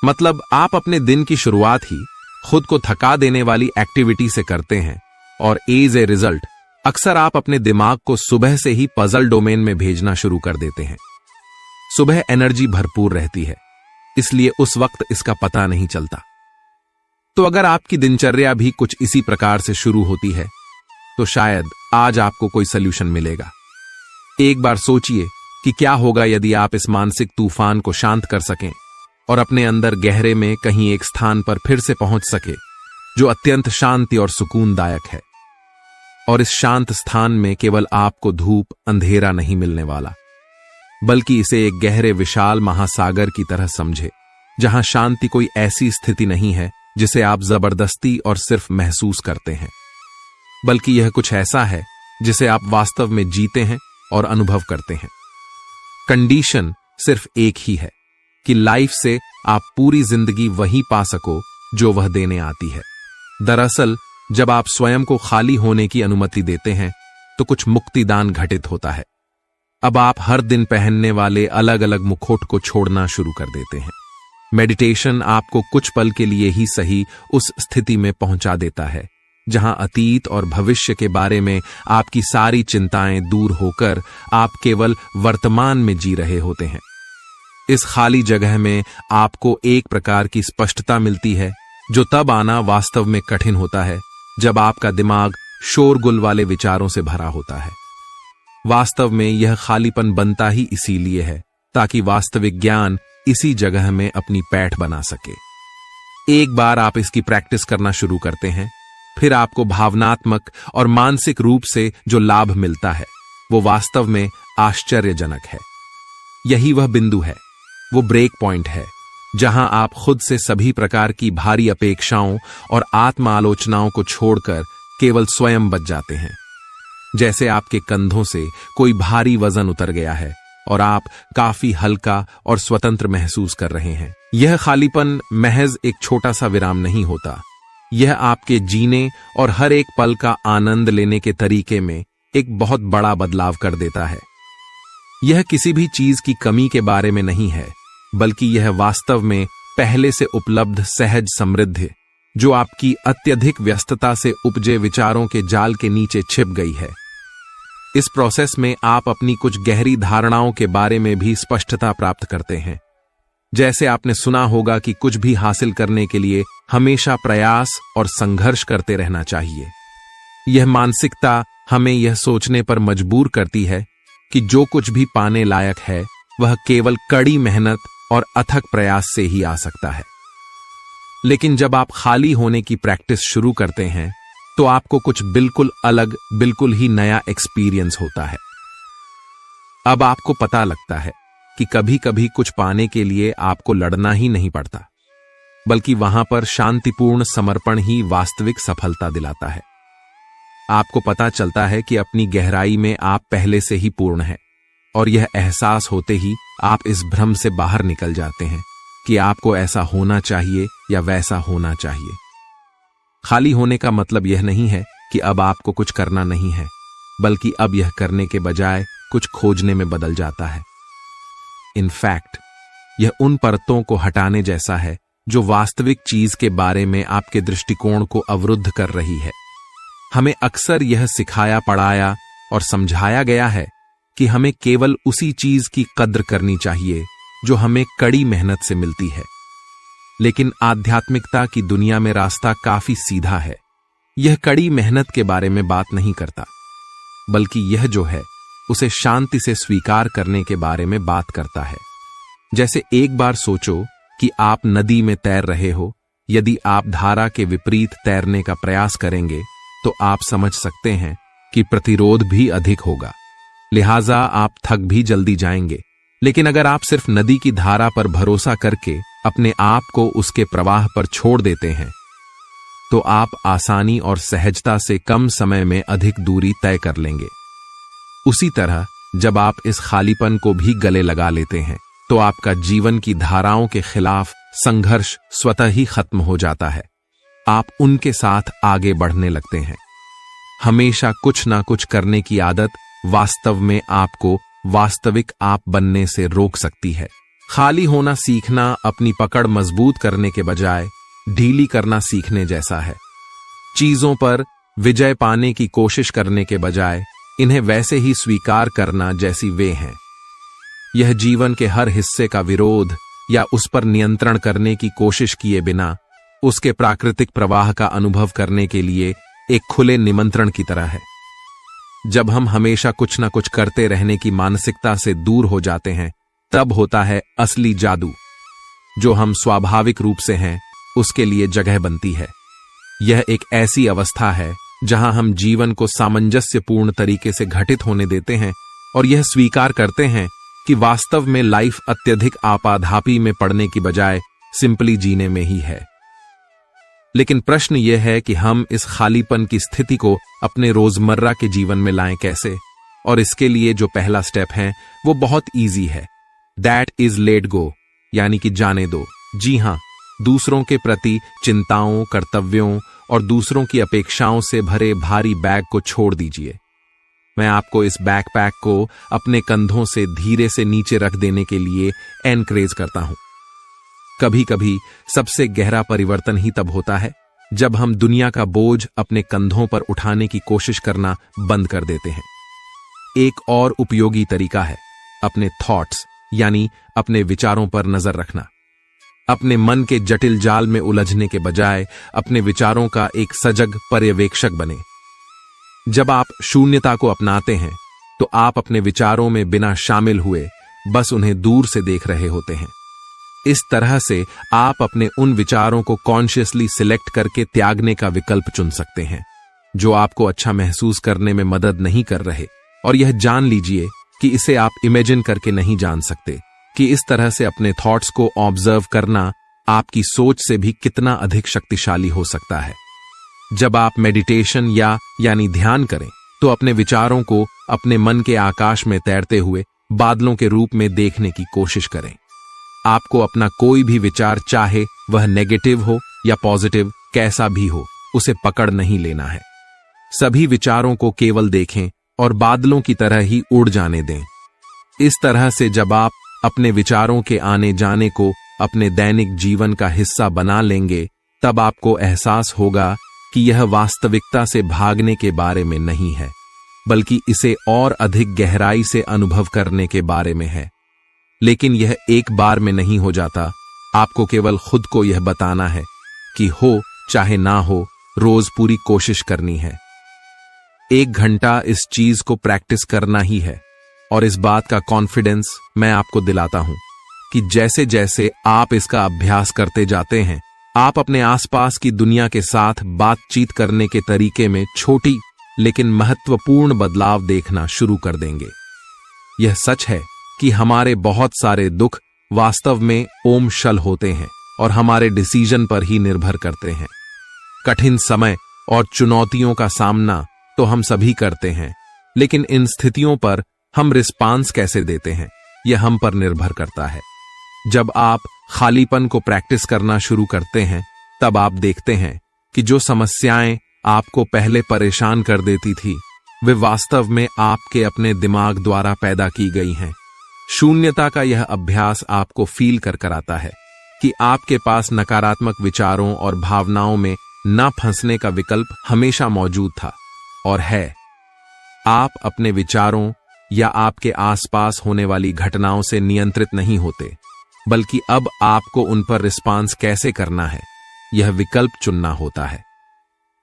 मतलब आप अपने दिन की शुरुआत ही खुद को थका देने वाली एक्टिविटी से करते हैं और एज ए रिजल्ट अक्सर आप अपने दिमाग को सुबह से ही पजल डोमेन में भेजना शुरू कर देते हैं। सुबह एनर्जी भरपूर रहती है, इसलिए उस वक्त इसका पता नहीं चलता। तो अगर आपकी दिनचर्या भी कुछ इसी प्रकार से शुरू होती है तो शायद आज आपको कोई सल्यूशन मिलेगा। एक बार सोचिए कि क्या होगा यदि आप इस मानसिक तूफान को शांत कर सकें और अपने अंदर गहरे में कहीं एक स्थान पर फिर से पहुंच सके जो अत्यंत शांति और सुकूनदायक है। और इस शांत स्थान में केवल आपको धूप अंधेरा नहीं मिलने वाला, बल्कि इसे एक गहरे विशाल महासागर की तरह समझे, जहां शांति कोई ऐसी स्थिति नहीं है जिसे आप जबरदस्ती और सिर्फ महसूस करते हैं, बल्कि यह कुछ ऐसा है जिसे आप वास्तव में जीते हैं और अनुभव करते हैं। कंडीशन सिर्फ एक ही है कि लाइफ से आप पूरी जिंदगी वही पा सको जो वह देने आती है। दरअसल जब आप स्वयं को खाली होने की अनुमति देते हैं तो कुछ मुक्तिदान घटित होता है। अब आप हर दिन पहनने वाले अलग अलग मुखौट को छोड़ना शुरू कर देते हैं। मेडिटेशन आपको कुछ पल के लिए ही सही उस स्थिति में पहुंचा देता है जहां अतीत और भविष्य के बारे में आपकी सारी चिंताएं दूर होकर आप केवल वर्तमान में जी रहे होते हैं। इस खाली जगह में आपको एक प्रकार की स्पष्टता मिलती है जो तब आना वास्तव में कठिन होता है जब आपका दिमाग शोरगुल वाले विचारों से भरा होता है। वास्तव में यह खालीपन बनता ही इसीलिए है ताकि वास्तविक ज्ञान इसी जगह में अपनी पैठ बना सके। एक बार आप इसकी प्रैक्टिस करना शुरू करते हैं, फिर आपको भावनात्मक और मानसिक रूप से जो लाभ मिलता है वो वास्तव में आश्चर्यजनक है। यही वह बिंदु है, वो ब्रेक पॉइंट है, जहां आप खुद से सभी प्रकार की भारी अपेक्षाओं और आत्म आलोचनाओं को छोड़कर केवल स्वयं बच जाते हैं। जैसे आपके कंधों से कोई भारी वजन उतर गया है और आप काफी हल्का और स्वतंत्र महसूस कर रहे हैं। यह खालीपन महज एक छोटा सा विराम नहीं होता, यह आपके जीने और हर एक पल का आनंद लेने के तरीके में एक बहुत बड़ा बदलाव कर देता है। यह किसी भी चीज की कमी के बारे में नहीं है, बल्कि यह वास्तव में पहले से उपलब्ध सहज समृद्धि जो आपकी अत्यधिक व्यस्तता से उपजे विचारों के जाल के नीचे छिप गई है। इस प्रोसेस में आप अपनी कुछ गहरी धारणाओं के बारे में भी स्पष्टता प्राप्त करते हैं। जैसे आपने सुना होगा कि कुछ भी हासिल करने के लिए हमेशा प्रयास और संघर्ष करते रहना चाहिए। यह मानसिकता हमें यह सोचने पर मजबूर करती है कि जो कुछ भी पाने लायक है वह केवल कड़ी मेहनत और अथक प्रयास से ही आ सकता है। लेकिन जब आप खाली होने की प्रैक्टिस शुरू करते हैं तो आपको कुछ बिल्कुल अलग, बिल्कुल ही नया एक्सपीरियंस होता है। अब आपको पता लगता है कि कभी कभी कुछ पाने के लिए आपको लड़ना ही नहीं पड़ता, बल्कि वहां पर शांतिपूर्ण समर्पण ही वास्तविक सफलता दिलाता है। आपको पता चलता है कि अपनी गहराई में आप पहले से ही पूर्ण हैं, और यह एहसास होते ही आप इस भ्रम से बाहर निकल जाते हैं कि आपको ऐसा होना चाहिए या वैसा होना चाहिए। खाली होने का मतलब यह नहीं है कि अब आपको कुछ करना नहीं है, बल्कि अब यह करने के बजाय कुछ खोजने में बदल जाता है। इनफैक्ट यह उन परतों को हटाने जैसा है जो वास्तविक चीज के बारे में आपके दृष्टिकोण को अवरुद्ध कर रही है। हमें अक्सर यह सिखाया, पढ़ाया और समझाया गया है कि हमें केवल उसी चीज की कद्र करनी चाहिए जो हमें कड़ी मेहनत से मिलती है। लेकिन आध्यात्मिकता की दुनिया में रास्ता काफी सीधा है। यह कड़ी मेहनत के बारे में बात नहीं करता, बल्कि यह जो है उसे शांति से स्वीकार करने के बारे में बात करता है। जैसे एक बार सोचो कि आप नदी में तैर रहे हो। यदि आप धारा के विपरीत तैरने का प्रयास करेंगे तो आप समझ सकते हैं कि प्रतिरोध भी अधिक होगा, लिहाजा आप थक भी जल्दी जाएंगे। लेकिन अगर आप सिर्फ नदी की धारा पर भरोसा करके अपने आप को उसके प्रवाह पर छोड़ देते हैं तो आप आसानी और सहजता से कम समय में अधिक दूरी तय कर लेंगे। उसी तरह जब आप इस खालीपन को भी गले लगा लेते हैं तो आपका जीवन की धाराओं के खिलाफ संघर्ष स्वतः ही खत्म हो जाता है। आप उनके साथ आगे बढ़ने लगते हैं। हमेशा कुछ ना कुछ करने की आदत वास्तव में आपको वास्तविक आप बनने से रोक सकती है। खाली होना सीखना अपनी पकड़ मजबूत करने के बजाय ढीली करना सीखने जैसा है। चीजों पर विजय पाने की कोशिश करने के बजाय इन्हें वैसे ही स्वीकार करना जैसी वे हैं। यह जीवन के हर हिस्से का विरोध या उस पर नियंत्रण करने की कोशिश किए बिना उसके प्राकृतिक प्रवाह का अनुभव करने के लिए एक खुले निमंत्रण की तरह है। जब हम हमेशा कुछ ना कुछ करते रहने की मानसिकता से दूर हो जाते हैं, तब होता है असली जादू। जो हम स्वाभाविक रूप से हैं, उसके लिए जगह बनती है। यह एक ऐसी अवस्था है जहां हम जीवन को सामंजस्यपूर्ण तरीके से घटित होने देते हैं और यह स्वीकार करते हैं कि वास्तव में लाइफ अत्यधिक आपाधापी में पड़ने की बजाय सिंपली जीने में ही है। लेकिन प्रश्न यह है कि हम इस खालीपन की स्थिति को अपने रोजमर्रा के जीवन में लाएं कैसे? और इसके लिए जो पहला स्टेप है वो बहुत इजी है। दैट इज लेट गो, यानी कि जाने दो। जी हां, दूसरों के प्रति चिंताओं, कर्तव्यों और दूसरों की अपेक्षाओं से भरे भारी बैग को छोड़ दीजिए। मैं आपको इस बैकपैक को अपने कंधों से धीरे से नीचे रख देने के लिए एनकरेज करता हूं। कभी कभी सबसे गहरा परिवर्तन ही तब होता है जब हम दुनिया का बोझ अपने कंधों पर उठाने की कोशिश करना बंद कर देते हैं। एक और उपयोगी तरीका है अपने थॉट्स यानी अपने विचारों पर नजर रखना। अपने मन के जटिल जाल में उलझने के बजाय अपने विचारों का एक सजग पर्यवेक्षक बने। जब आप शून्यता को अपनाते हैं तो आप अपने विचारों में बिना शामिल हुए बस उन्हें दूर से देख रहे होते हैं। इस तरह से आप अपने उन विचारों को कॉन्शियसली सिलेक्ट करके त्यागने का विकल्प चुन सकते हैं जो आपको अच्छा महसूस करने में मदद नहीं कर रहे। और यह जान लीजिए कि इसे आप इमेजिन करके नहीं जान सकते कि इस तरह से अपने थॉट्स को ऑब्जर्व करना आपकी सोच से भी कितना अधिक शक्तिशाली हो सकता है। जब आप मेडिटेशन यानी ध्यान करें तो अपने विचारों को अपने मन के आकाश में तैरते हुए बादलों के रूप में देखने की कोशिश करें। आपको अपना कोई भी विचार, चाहे वह नेगेटिव हो या पॉजिटिव, कैसा भी हो, उसे पकड़ नहीं लेना है। सभी विचारों को केवल देखें और बादलों की तरह ही उड़ जाने दें। इस तरह से जब आप अपने विचारों के आने जाने को अपने दैनिक जीवन का हिस्सा बना लेंगे, तब आपको एहसास होगा कि यह वास्तविकता से भागने के बारे में नहीं है, बल्कि इसे और अधिक गहराई से अनुभव करने के बारे में है। लेकिन यह एक बार में नहीं हो जाता। आपको केवल खुद को यह बताना है कि हो चाहे ना हो, रोज पूरी कोशिश करनी है। 1 घंटा इस चीज को प्रैक्टिस करना ही है। और इस बात का कॉन्फिडेंस मैं आपको दिलाता हूं कि जैसे जैसे आप इसका अभ्यास करते जाते हैं, आप अपने आसपास की दुनिया के साथ बातचीत करने के तरीके में छोटी लेकिन महत्वपूर्ण बदलाव देखना शुरू कर देंगे। यह सच है कि हमारे बहुत सारे दुख वास्तव में ओम शल होते हैं और हमारे डिसीजन पर ही निर्भर करते हैं। कठिन समय और चुनौतियों का सामना तो हम सभी करते हैं, लेकिन इन स्थितियों पर हम रिस्पांस कैसे देते हैं, यह हम पर निर्भर करता है। जब आप खालीपन को प्रैक्टिस करना शुरू करते हैं, तब आप देखते हैं कि जो समस्याएं आपको पहले परेशान कर देती थी, वे वास्तव में आपके अपने दिमाग द्वारा पैदा की गई हैं। शून्यता का यह अभ्यास आपको फील कर कराता है कि आपके पास नकारात्मक विचारों और भावनाओं में न फंसने का विकल्प हमेशा मौजूद था और है। आप अपने विचारों या आपके आसपास होने वाली घटनाओं से नियंत्रित नहीं होते, बल्कि अब आपको उन पर रिस्पांस कैसे करना है, यह विकल्प चुनना होता है।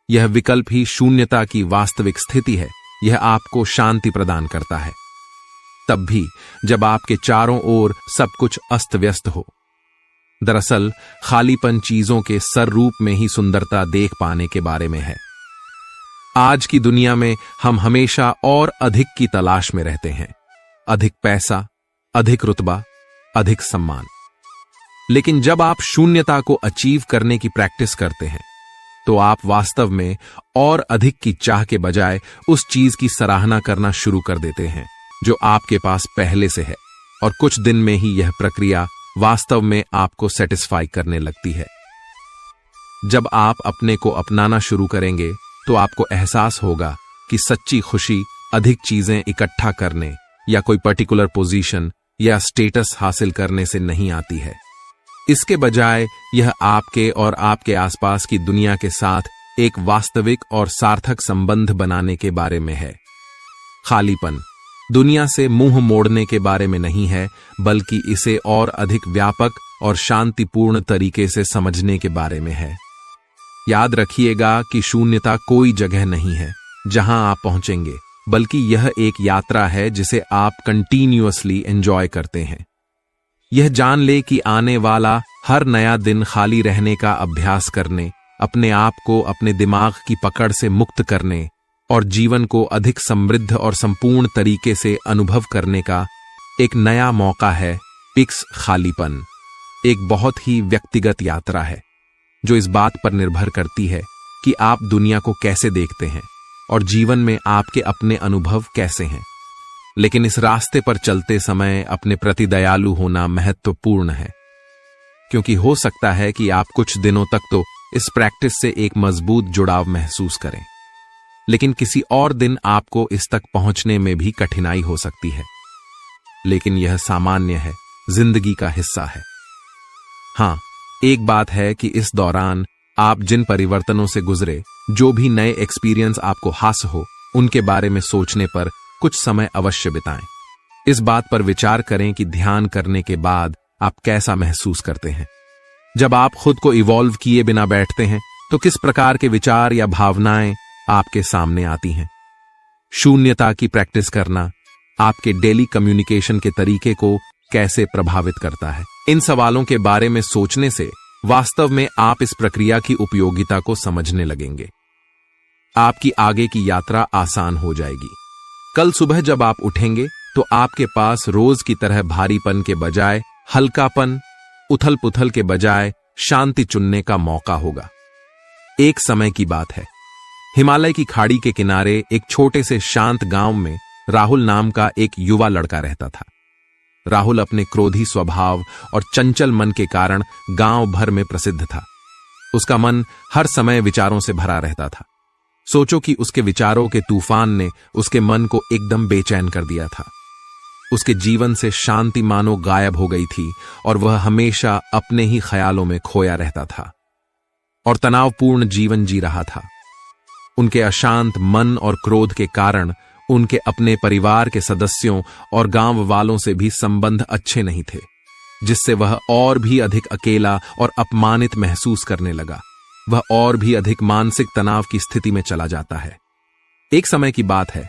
यह विकल्प ही शून्यता की वास्तविक स्थिति है। यह आपको शांति प्रदान करता है, तब भी जब आपके चारों ओर सब कुछ अस्त व्यस्त हो। दरअसल खालीपन चीजों के सर रूप में ही सुंदरता देख पाने के बारे में है। आज की दुनिया में हम हमेशा और अधिक की तलाश में रहते हैं। अधिक पैसा, अधिक रुतबा, अधिक सम्मान। लेकिन जब आप शून्यता को अचीव करने की प्रैक्टिस करते हैं, तो आप वास्तव में और अधिक की चाह के बजाय उस चीज की सराहना करना शुरू कर देते हैं जो आपके पास पहले से है। और कुछ दिन में ही यह प्रक्रिया वास्तव में आपको सेटिस्फाई करने लगती है। जब आप अपने को अपनाना शुरू करेंगे, तो आपको एहसास होगा कि सच्ची खुशी अधिक चीजें इकट्ठा करने या कोई पर्टिकुलर पोजीशन या स्टेटस हासिल करने से नहीं आती है। इसके बजाय यह आपके और आपके आसपास की दुनिया के साथ एक वास्तविक और सार्थक संबंध बनाने के बारे में है। खालीपन दुनिया से मुंह मोड़ने के बारे में नहीं है, बल्कि इसे और अधिक व्यापक और शांतिपूर्ण तरीके से समझने के बारे में है। याद रखिएगा कि शून्यता कोई जगह नहीं है जहां आप पहुंचेंगे, बल्कि यह एक यात्रा है जिसे आप कंटिन्यूअसली एंजॉय करते हैं। यह जान ले कि आने वाला हर नया दिन खाली रहने का अभ्यास करने, अपने आप को अपने दिमाग की पकड़ से मुक्त करने और जीवन को अधिक समृद्ध और संपूर्ण तरीके से अनुभव करने का एक नया मौका है। पिक्स खालीपन एक बहुत ही व्यक्तिगत यात्रा है जो इस बात पर निर्भर करती है कि आप दुनिया को कैसे देखते हैं और जीवन में आपके अपने अनुभव कैसे हैं। लेकिन इस रास्ते पर चलते समय अपने प्रति दयालु होना महत्वपूर्ण है, क्योंकि हो सकता है कि आप कुछ दिनों तक तो इस प्रैक्टिस से एक मजबूत जुड़ाव महसूस करें, लेकिन किसी और दिन आपको इस तक पहुंचने में भी कठिनाई हो सकती है। लेकिन यह सामान्य है, जिंदगी का हिस्सा है। हां, एक बात है कि इस दौरान आप जिन परिवर्तनों से गुजरे, जो भी नए एक्सपीरियंस आपको हासिल हो, उनके बारे में सोचने पर कुछ समय अवश्य बिताएं। इस बात पर विचार करें कि ध्यान करने के बाद आप कैसा महसूस करते हैं। जब आप खुद को इवॉल्व किए बिना बैठते हैं तो किस प्रकार के विचार या भावनाएं आपके सामने आती हैं। शून्यता की प्रैक्टिस करना आपके डेली कम्युनिकेशन के तरीके को कैसे प्रभावित करता है। इन सवालों के बारे में सोचने से वास्तव में आप इस प्रक्रिया की उपयोगिता को समझने लगेंगे। आपकी आगे की यात्रा आसान हो जाएगी। कल सुबह जब आप उठेंगे तो आपके पास रोज की तरह भारीपन के बजाय हल्कापन, उथल पुथल के बजाय शांति चुनने का मौका होगा। एक समय की बात है, हिमालय की खाड़ी के किनारे एक छोटे से शांत गांव में राहुल नाम का एक युवा लड़का रहता था। राहुल अपने क्रोधी स्वभाव और चंचल मन के कारण गांव भर में प्रसिद्ध था। उसका मन हर समय विचारों से भरा रहता था। सोचो कि उसके विचारों के तूफान ने उसके मन को एकदम बेचैन कर दिया था। उसके जीवन से शांति मानो गायब हो गई थी और वह हमेशा अपने ही ख्यालों में खोया रहता था और तनावपूर्ण जीवन जी रहा था। उनके अशांत मन और क्रोध के कारण उनके अपने परिवार के सदस्यों और गांव वालों से भी संबंध अच्छे नहीं थे, जिससे वह और भी अधिक अकेला और अपमानित महसूस करने लगा। वह और भी अधिक मानसिक तनाव की स्थिति में चला जाता है। एक समय की बात है,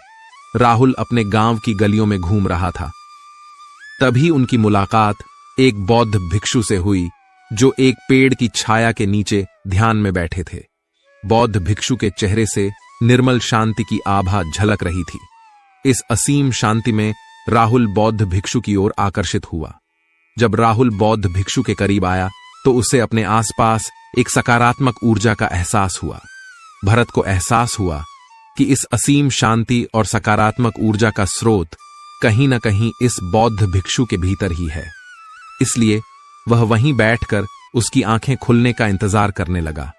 राहुल अपने गांव की गलियों में घूम रहा था। तभी उनकी मुलाकात एक बौद्ध भिक्षु से हुई जो एक पेड़ की छाया के नीचे ध्यान में बैठे थे। बौद्ध भिक्षु के चेहरे से निर्मल शांति की आभा झलक रही थी। इस असीम शांति में राहुल बौद्ध भिक्षु की ओर आकर्षित हुआ। जब राहुल बौद्ध भिक्षु के करीब आया तो उसे अपने आसपास एक सकारात्मक ऊर्जा का एहसास हुआ। भरत को एहसास हुआ कि इस असीम शांति और सकारात्मक ऊर्जा का स्रोत कहीं न कहीं इस बौद्ध भिक्षु के भीतर ही है। इसलिए वह वहीं बैठकर उसकी आंखें खुलने का इंतजार करने लगा।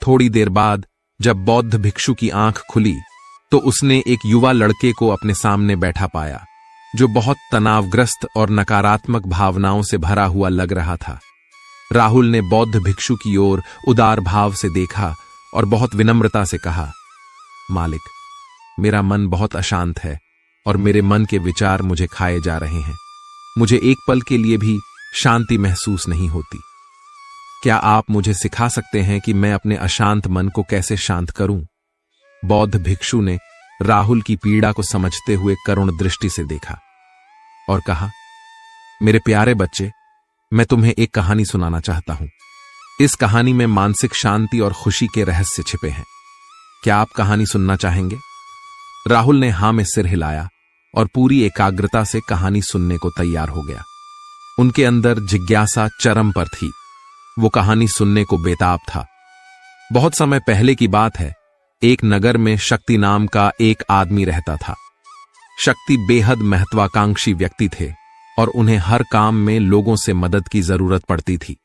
थोड़ी देर बाद जब बौद्ध भिक्षु की आंख खुली तो उसने एक युवा लड़के को अपने सामने बैठा पाया जो बहुत तनावग्रस्त और नकारात्मक भावनाओं से भरा हुआ लग रहा था। राहुल ने बौद्ध भिक्षु की ओर उदार भाव से देखा और बहुत विनम्रता से कहा, मालिक, मेरा मन बहुत अशांत है और मेरे मन के विचार मुझे खाए जा रहे हैं। मुझे एक पल के लिए भी शांति महसूस नहीं होती। क्या आप मुझे सिखा सकते हैं कि मैं अपने अशांत मन को कैसे शांत करूं? बौद्ध भिक्षु ने राहुल की पीड़ा को समझते हुए करुण दृष्टि से देखा और कहा, मेरे प्यारे बच्चे, मैं तुम्हें एक कहानी सुनाना चाहता हूं। इस कहानी में मानसिक शांति और खुशी के रहस्य छिपे हैं। क्या आप कहानी सुनना चाहेंगे? राहुल ने हां में सिर हिलाया और पूरी एकाग्रता से कहानी सुनने को तैयार हो गया। उनके अंदर जिज्ञासा चरम पर थी। वो कहानी सुनने को बेताब था। बहुत समय पहले की बात है, एक नगर में शक्ति नाम का एक आदमी रहता था। शक्ति बेहद महत्वाकांक्षी व्यक्ति थे और उन्हें हर काम में लोगों से मदद की जरूरत पड़ती थी।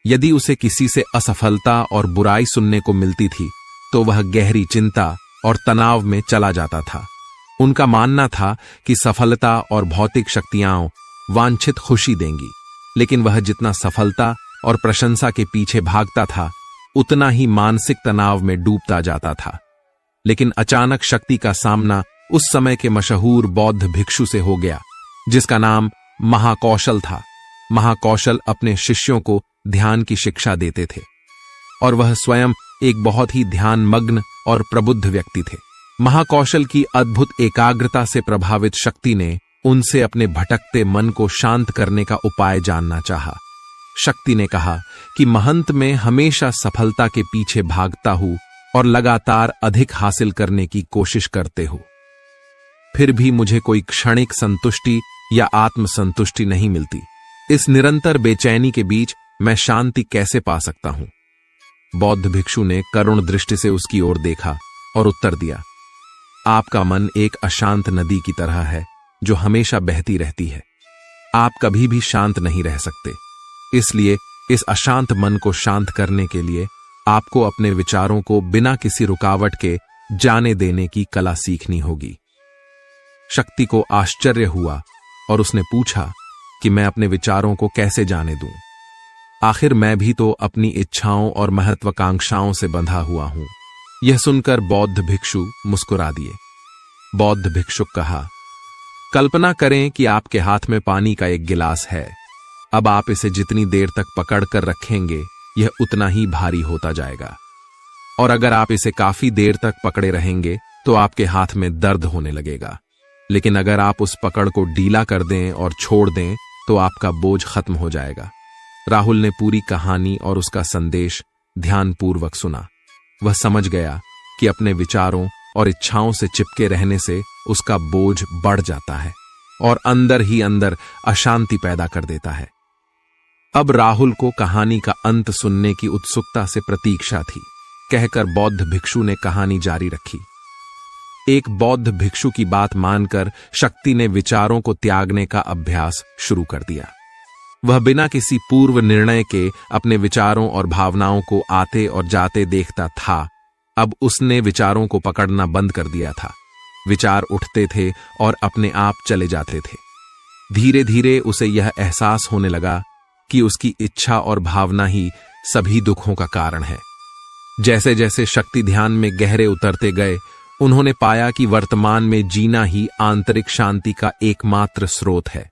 यदि उसे किसी से असफलता और बुराई सुनने को मिलती थी तो वह गहरी चिंता और तनाव में चला जाता था। उनका मानना था कि सफलता और भौतिक शक्तियां वांछित खुशी देंगी, लेकिन वह जितना सफलता और प्रशंसा के पीछे भागता था उतना ही मानसिक तनाव में डूबता जाता था। लेकिन अचानक शक्ति का सामना उस समय के मशहूर बौद्ध भिक्षु से हो गया जिसका नाम महाकौशल था। महाकौशल अपने शिष्यों को ध्यान की शिक्षा देते थे और वह स्वयं एक बहुत ही ध्यानमग्न और प्रबुद्ध व्यक्ति थे। महाकौशल की अद्भुत एकाग्रता से प्रभावित शक्ति ने उनसे अपने भटकते मन को शांत करने का उपाय जानना चाहा। शक्ति ने कहा कि महंत में हमेशा सफलता के पीछे भागता हूं और लगातार अधिक हासिल करने की कोशिश करते हो, फिर भी मुझे कोई क्षणिक संतुष्टि या आत्मसंतुष्टि नहीं मिलती। इस निरंतर बेचैनी के बीच मैं शांति कैसे पा सकता हूं? बौद्ध भिक्षु ने करुण दृष्टि से उसकी ओर देखा और उत्तर दिया, आपका मन एक अशांत नदी की तरह है जो हमेशा बहती रहती है। आप कभी भी शांत नहीं रह सकते। इसलिए इस अशांत मन को शांत करने के लिए आपको अपने विचारों को बिना किसी रुकावट के जाने देने की कला सीखनी होगी। शक्ति को आश्चर्य हुआ और उसने पूछा कि मैं अपने विचारों को कैसे जाने दूं? आखिर मैं भी तो अपनी इच्छाओं और महत्वाकांक्षाओं से बंधा हुआ हूं। यह सुनकर बौद्ध भिक्षु मुस्कुरा दिए। बौद्ध भिक्षुक कहा, कल्पना करें कि आपके हाथ में पानी का एक गिलास है। अब आप इसे जितनी देर तक पकड़ कर रखेंगे, यह उतना ही भारी होता जाएगा। और अगर आप इसे काफी देर तक पकड़े रहेंगे तो आपके हाथ में दर्द होने लगेगा। लेकिन अगर आप उस पकड़ को ढीला कर दें और छोड़ दें तो आपका बोझ खत्म हो जाएगा। राहुल ने पूरी कहानी और उसका संदेश ध्यानपूर्वक सुना। वह समझ गया कि अपने विचारों और इच्छाओं से चिपके रहने से उसका बोझ बढ़ जाता है और अंदर ही अंदर अशांति पैदा कर देता है। अब राहुल को कहानी का अंत सुनने की उत्सुकता से प्रतीक्षा थी। कहकर बौद्ध भिक्षु ने कहानी जारी रखी। एक बौद्ध भिक्षु की बात मानकर शक्ति ने विचारों को त्यागने का अभ्यास शुरू कर दिया। वह बिना किसी पूर्व निर्णय के अपने विचारों और भावनाओं को आते और जाते देखता था। अब उसने विचारों को पकड़ना बंद कर दिया था। विचार उठते थे और अपने आप चले जाते थे। धीरे धीरे उसे यह एहसास होने लगा कि उसकी इच्छा और भावना ही सभी दुखों का कारण है। जैसे जैसे शक्ति ध्यान में गहरे उतरते गए, उन्होंने पाया कि वर्तमान में जीना ही आंतरिक शांति का एकमात्र स्रोत है।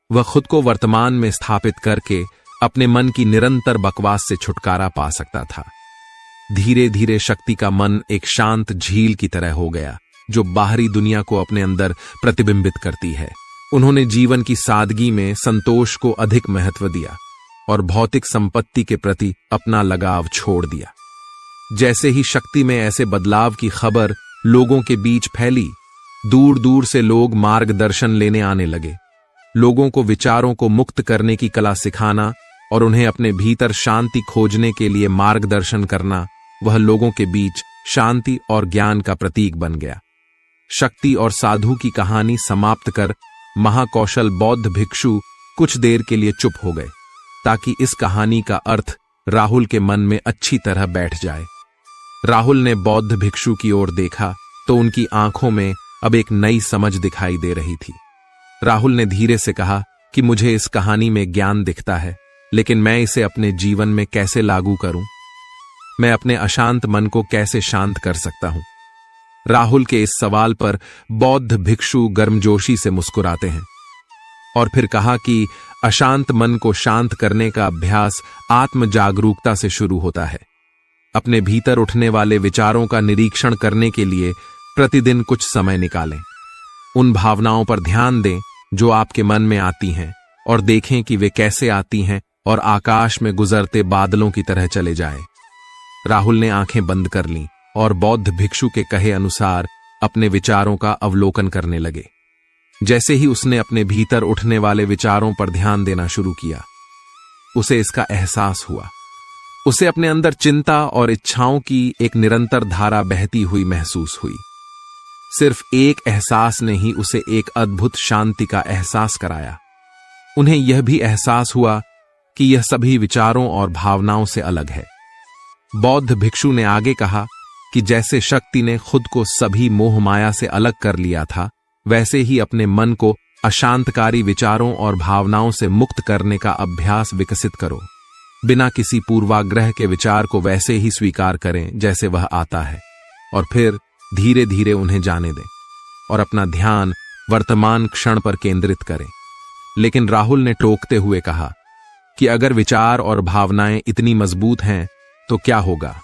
वह खुद को वर्तमान में स्थापित करके अपने मन की निरंतर बकवास से छुटकारा पा सकता था। धीरे धीरे शक्ति का मन एक शांत झील की तरह हो गया जो बाहरी दुनिया को अपने अंदर प्रतिबिंबित करती है। उन्होंने जीवन की सादगी में संतोष को अधिक महत्व दिया और भौतिक संपत्ति के प्रति अपना लगाव छोड़ दिया। जैसे ही शक्ति में ऐसे बदलाव की खबर लोगों के बीच फैली, दूर दूर से लोग मार्गदर्शन लेने आने लगे। लोगों को विचारों को मुक्त करने की कला सिखाना और उन्हें अपने भीतर शांति खोजने के लिए मार्गदर्शन करना, वह लोगों के बीच शांति और ज्ञान का प्रतीक बन गया। शक्ति और साधु की कहानी समाप्त कर महाकौशल बौद्ध भिक्षु कुछ देर के लिए चुप हो गए ताकि इस कहानी का अर्थ राहुल के मन में अच्छी तरह बैठ जाए। राहुल ने बौद्ध भिक्षु की ओर देखा तो उनकी आंखों में अब एक नई समझ दिखाई दे रही थी। राहुल ने धीरे से कहा कि मुझे इस कहानी में ज्ञान दिखता है, लेकिन मैं इसे अपने जीवन में कैसे लागू करूं? मैं अपने अशांत मन को कैसे शांत कर सकता हूं? राहुल के इस सवाल पर बौद्ध भिक्षु गर्मजोशी से मुस्कुराते हैं और फिर कहा कि अशांत मन को शांत करने का अभ्यास आत्म जागरूकता से शुरू होता है। अपने भीतर उठने वाले विचारों का निरीक्षण करने के लिए प्रतिदिन कुछ समय निकालें। उन भावनाओं पर ध्यान दें जो आपके मन में आती हैं और देखें कि वे कैसे आती हैं और आकाश में गुजरते बादलों की तरह चले जाएं। राहुल ने आंखें बंद कर लीं और बौद्ध भिक्षु के कहे अनुसार अपने विचारों का अवलोकन करने लगे। जैसे ही उसने अपने भीतर उठने वाले विचारों पर ध्यान देना शुरू किया, उसे इसका एहसास हुआ। उसे अपने अंदर चिंता और इच्छाओं की एक निरंतर धारा बहती हुई महसूस हुई। सिर्फ एक एहसास ने ही उसे एक अद्भुत शांति का एहसास कराया। उन्हें यह भी एहसास हुआ कि यह सभी विचारों और भावनाओं से अलग है। बौद्ध भिक्षु ने आगे कहा कि जैसे शक्ति ने खुद को सभी मोह माया से अलग कर लिया था, वैसे ही अपने मन को अशांतकारी विचारों और भावनाओं से मुक्त करने का अभ्यास विकसित करो। बिना किसी पूर्वाग्रह के विचार को वैसे ही स्वीकार करें जैसे वह आता है और फिर धीरे धीरे उन्हें जाने दें और अपना ध्यान वर्तमान क्षण पर केंद्रित करें। लेकिन राहुल ने टोकते हुए कहा कि अगर विचार और भावनाएं इतनी मजबूत हैं तो क्या होगा?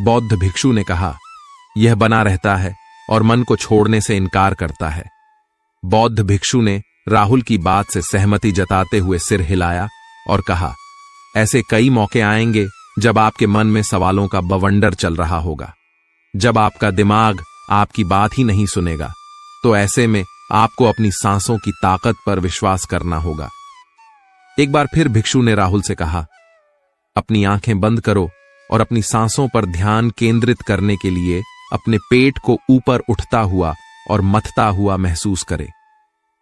बौद्ध भिक्षु ने कहा, यह बना रहता है और मन को छोड़ने से इनकार करता है। बौद्ध भिक्षु ने राहुल की बात से सहमति जताते हुए सिर हिलाया और कहा, ऐसे कई मौके आएंगे जब आपके मन में सवालों का बवंडर चल रहा होगा, जब आपका दिमाग आपकी बात ही नहीं सुनेगा, तो ऐसे में आपको अपनी सांसों की ताकत पर विश्वास करना होगा। एक बार फिर भिक्षु ने राहुल से कहा, अपनी आंखें बंद करो और अपनी सांसों पर ध्यान केंद्रित करने के लिए अपने पेट को ऊपर उठता हुआ और मथता हुआ महसूस करें।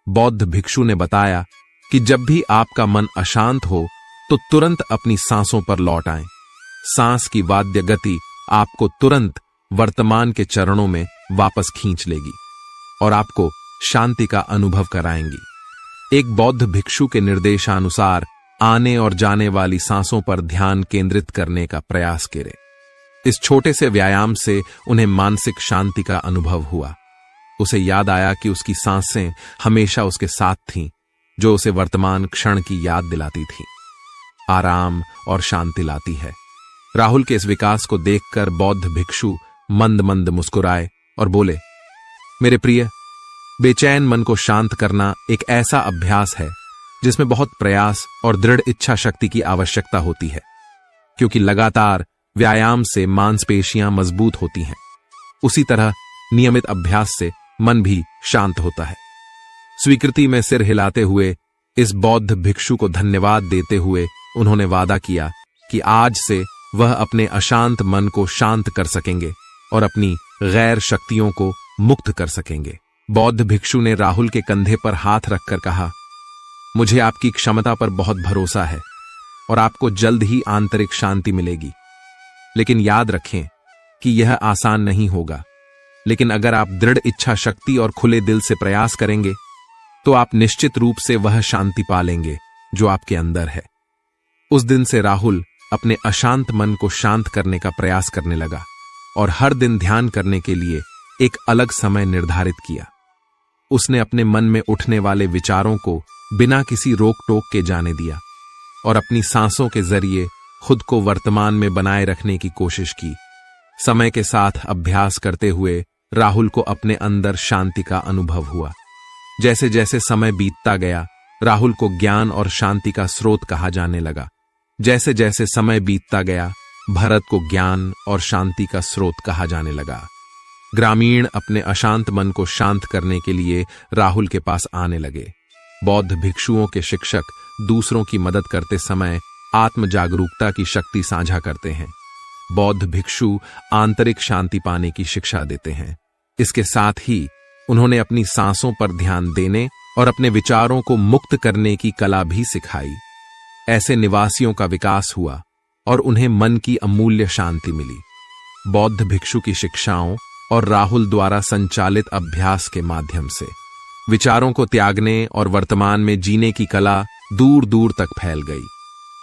बौद्ध भिक्षु ने बताया कि जब भी आपका मन अशांत हो तो तुरंत अपनी सांसों पर लौट आएं। सांस की वाद्य गति आपको तुरंत वर्तमान के चरणों में वापस खींच लेगी और आपको शांति का अनुभव कराएंगी। एक बौद्ध भिक्षु के निर्देशानुसार आने और जाने वाली सांसों पर ध्यान केंद्रित करने का प्रयास करें। इस छोटे से व्यायाम से उन्हें मानसिक शांति का अनुभव हुआ। उसे याद आया कि उसकी सांसें हमेशा उसके साथ थीं, जो उसे वर्तमान क्षण की याद दिलाती थीं, आराम और शांति लाती है। राहुल के इस विकास को देखकर बौद्ध भिक्षु मंद मंद मुस्कुराए और बोले, मेरे प्रिय, बेचैन मन को शांत करना एक ऐसा अभ्यास है जिसमें बहुत प्रयास और दृढ़ इच्छा शक्ति की आवश्यकता होती है, क्योंकि लगातार व्यायाम से मांसपेशियां मजबूत होती हैं। उसी तरह नियमित अभ्यास से मन भी शांत होता है। स्वीकृति में सिर हिलाते हुए इस बौद्ध भिक्षु को धन्यवाद देते हुए उन्होंने वादा किया कि आज से वह अपने अशांत मन को शांत कर सकेंगे और अपनी गैर शक्तियों को मुक्त कर सकेंगे। बौद्ध भिक्षु ने राहुल के कंधे पर हाथ रखकर कहा, मुझे आपकी क्षमता पर बहुत भरोसा है और आपको जल्द ही आंतरिक शांति मिलेगी। लेकिन याद रखें कि यह आसान नहीं होगा, लेकिन अगर आप दृढ़ इच्छा शक्ति और खुले दिल से प्रयास करेंगे तो आप निश्चित रूप से वह शांति पा लेंगे जो आपके अंदर है। उस दिन से राहुल अपने अशांत मन को शांत करने का प्रयास करने लगा और हर दिन ध्यान करने के लिए एक अलग समय निर्धारित किया। उसने अपने मन में उठने वाले विचारों को बिना किसी रोक टोक के जाने दिया और अपनी सांसों के जरिए खुद को वर्तमान में बनाए रखने की कोशिश की। समय के साथ अभ्यास करते हुए राहुल को अपने अंदर शांति का अनुभव हुआ। जैसे जैसे समय बीतता गया, राहुल को ज्ञान और शांति का स्रोत कहा जाने लगा। जैसे जैसे समय बीतता गया, भरत को ज्ञान और शांति का स्रोत कहा जाने लगा। ग्रामीण अपने अशांत मन को शांत करने के लिए राहुल के पास आने लगे। बौद्ध भिक्षुओं के शिक्षक दूसरों की मदद करते समय आत्म जागरूकता की शक्ति साझा करते हैं। बौद्ध भिक्षु आंतरिक शांति पाने की शिक्षा देते हैं। इसके साथ ही उन्होंने अपनी सांसों पर ध्यान देने और अपने विचारों को मुक्त करने की कला भी सिखाई। ऐसे निवासियों का विकास हुआ और उन्हें मन की अमूल्य शांति मिली। बौद्ध भिक्षु की शिक्षाओं और राहुल द्वारा संचालित अभ्यास के माध्यम से विचारों को त्यागने और वर्तमान में जीने की कला दूर दूर तक फैल गई।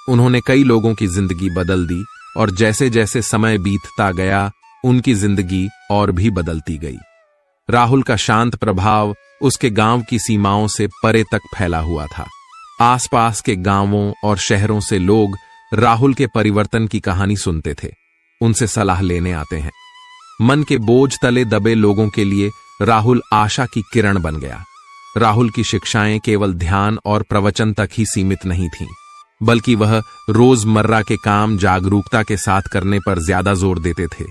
उन्होंने कई लोगों की जिंदगी बदल दी और जैसे जैसे समय बीतता गया, उनकी जिंदगी और भी बदलती गई। राहुल का शांत प्रभाव उसके गांव की सीमाओं से परे तक फैला हुआ था। आसपास के गांवों और शहरों से लोग राहुल के परिवर्तन की कहानी सुनते थे, उनसे सलाह लेने आते हैं। मन के बोझ तले दबे लोगों के लिए राहुल आशा की किरण बन गया। राहुल की शिक्षाएं केवल ध्यान और प्रवचन तक ही सीमित नहीं थीं, बल्कि वह रोजमर्रा के काम जागरूकता के साथ करने पर ज्यादा जोर देते थे।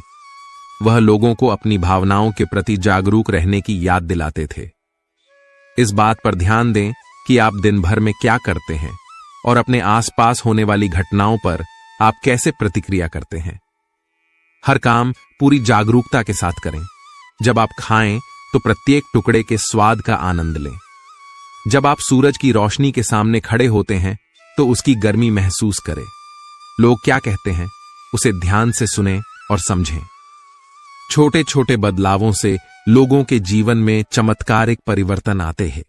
वह लोगों को अपनी भावनाओं के प्रति जागरूक रहने की याद दिलाते थे। इस बात पर ध्यान दें कि आप दिन भर में क्या करते हैं और अपने आसपास होने वाली घटनाओं पर आप कैसे प्रतिक्रिया करते हैं। हर काम पूरी जागरूकता के साथ करें। जब आप खाएं तो प्रत्येक टुकड़े के स्वाद का आनंद लें। जब आप सूरज की रोशनी के सामने खड़े होते हैं तो उसकी गर्मी महसूस करें। लोग क्या कहते हैं उसे ध्यान से सुनें और समझें। छोटे छोटे बदलावों से लोगों के जीवन में चमत्कारिक परिवर्तन आते हैं।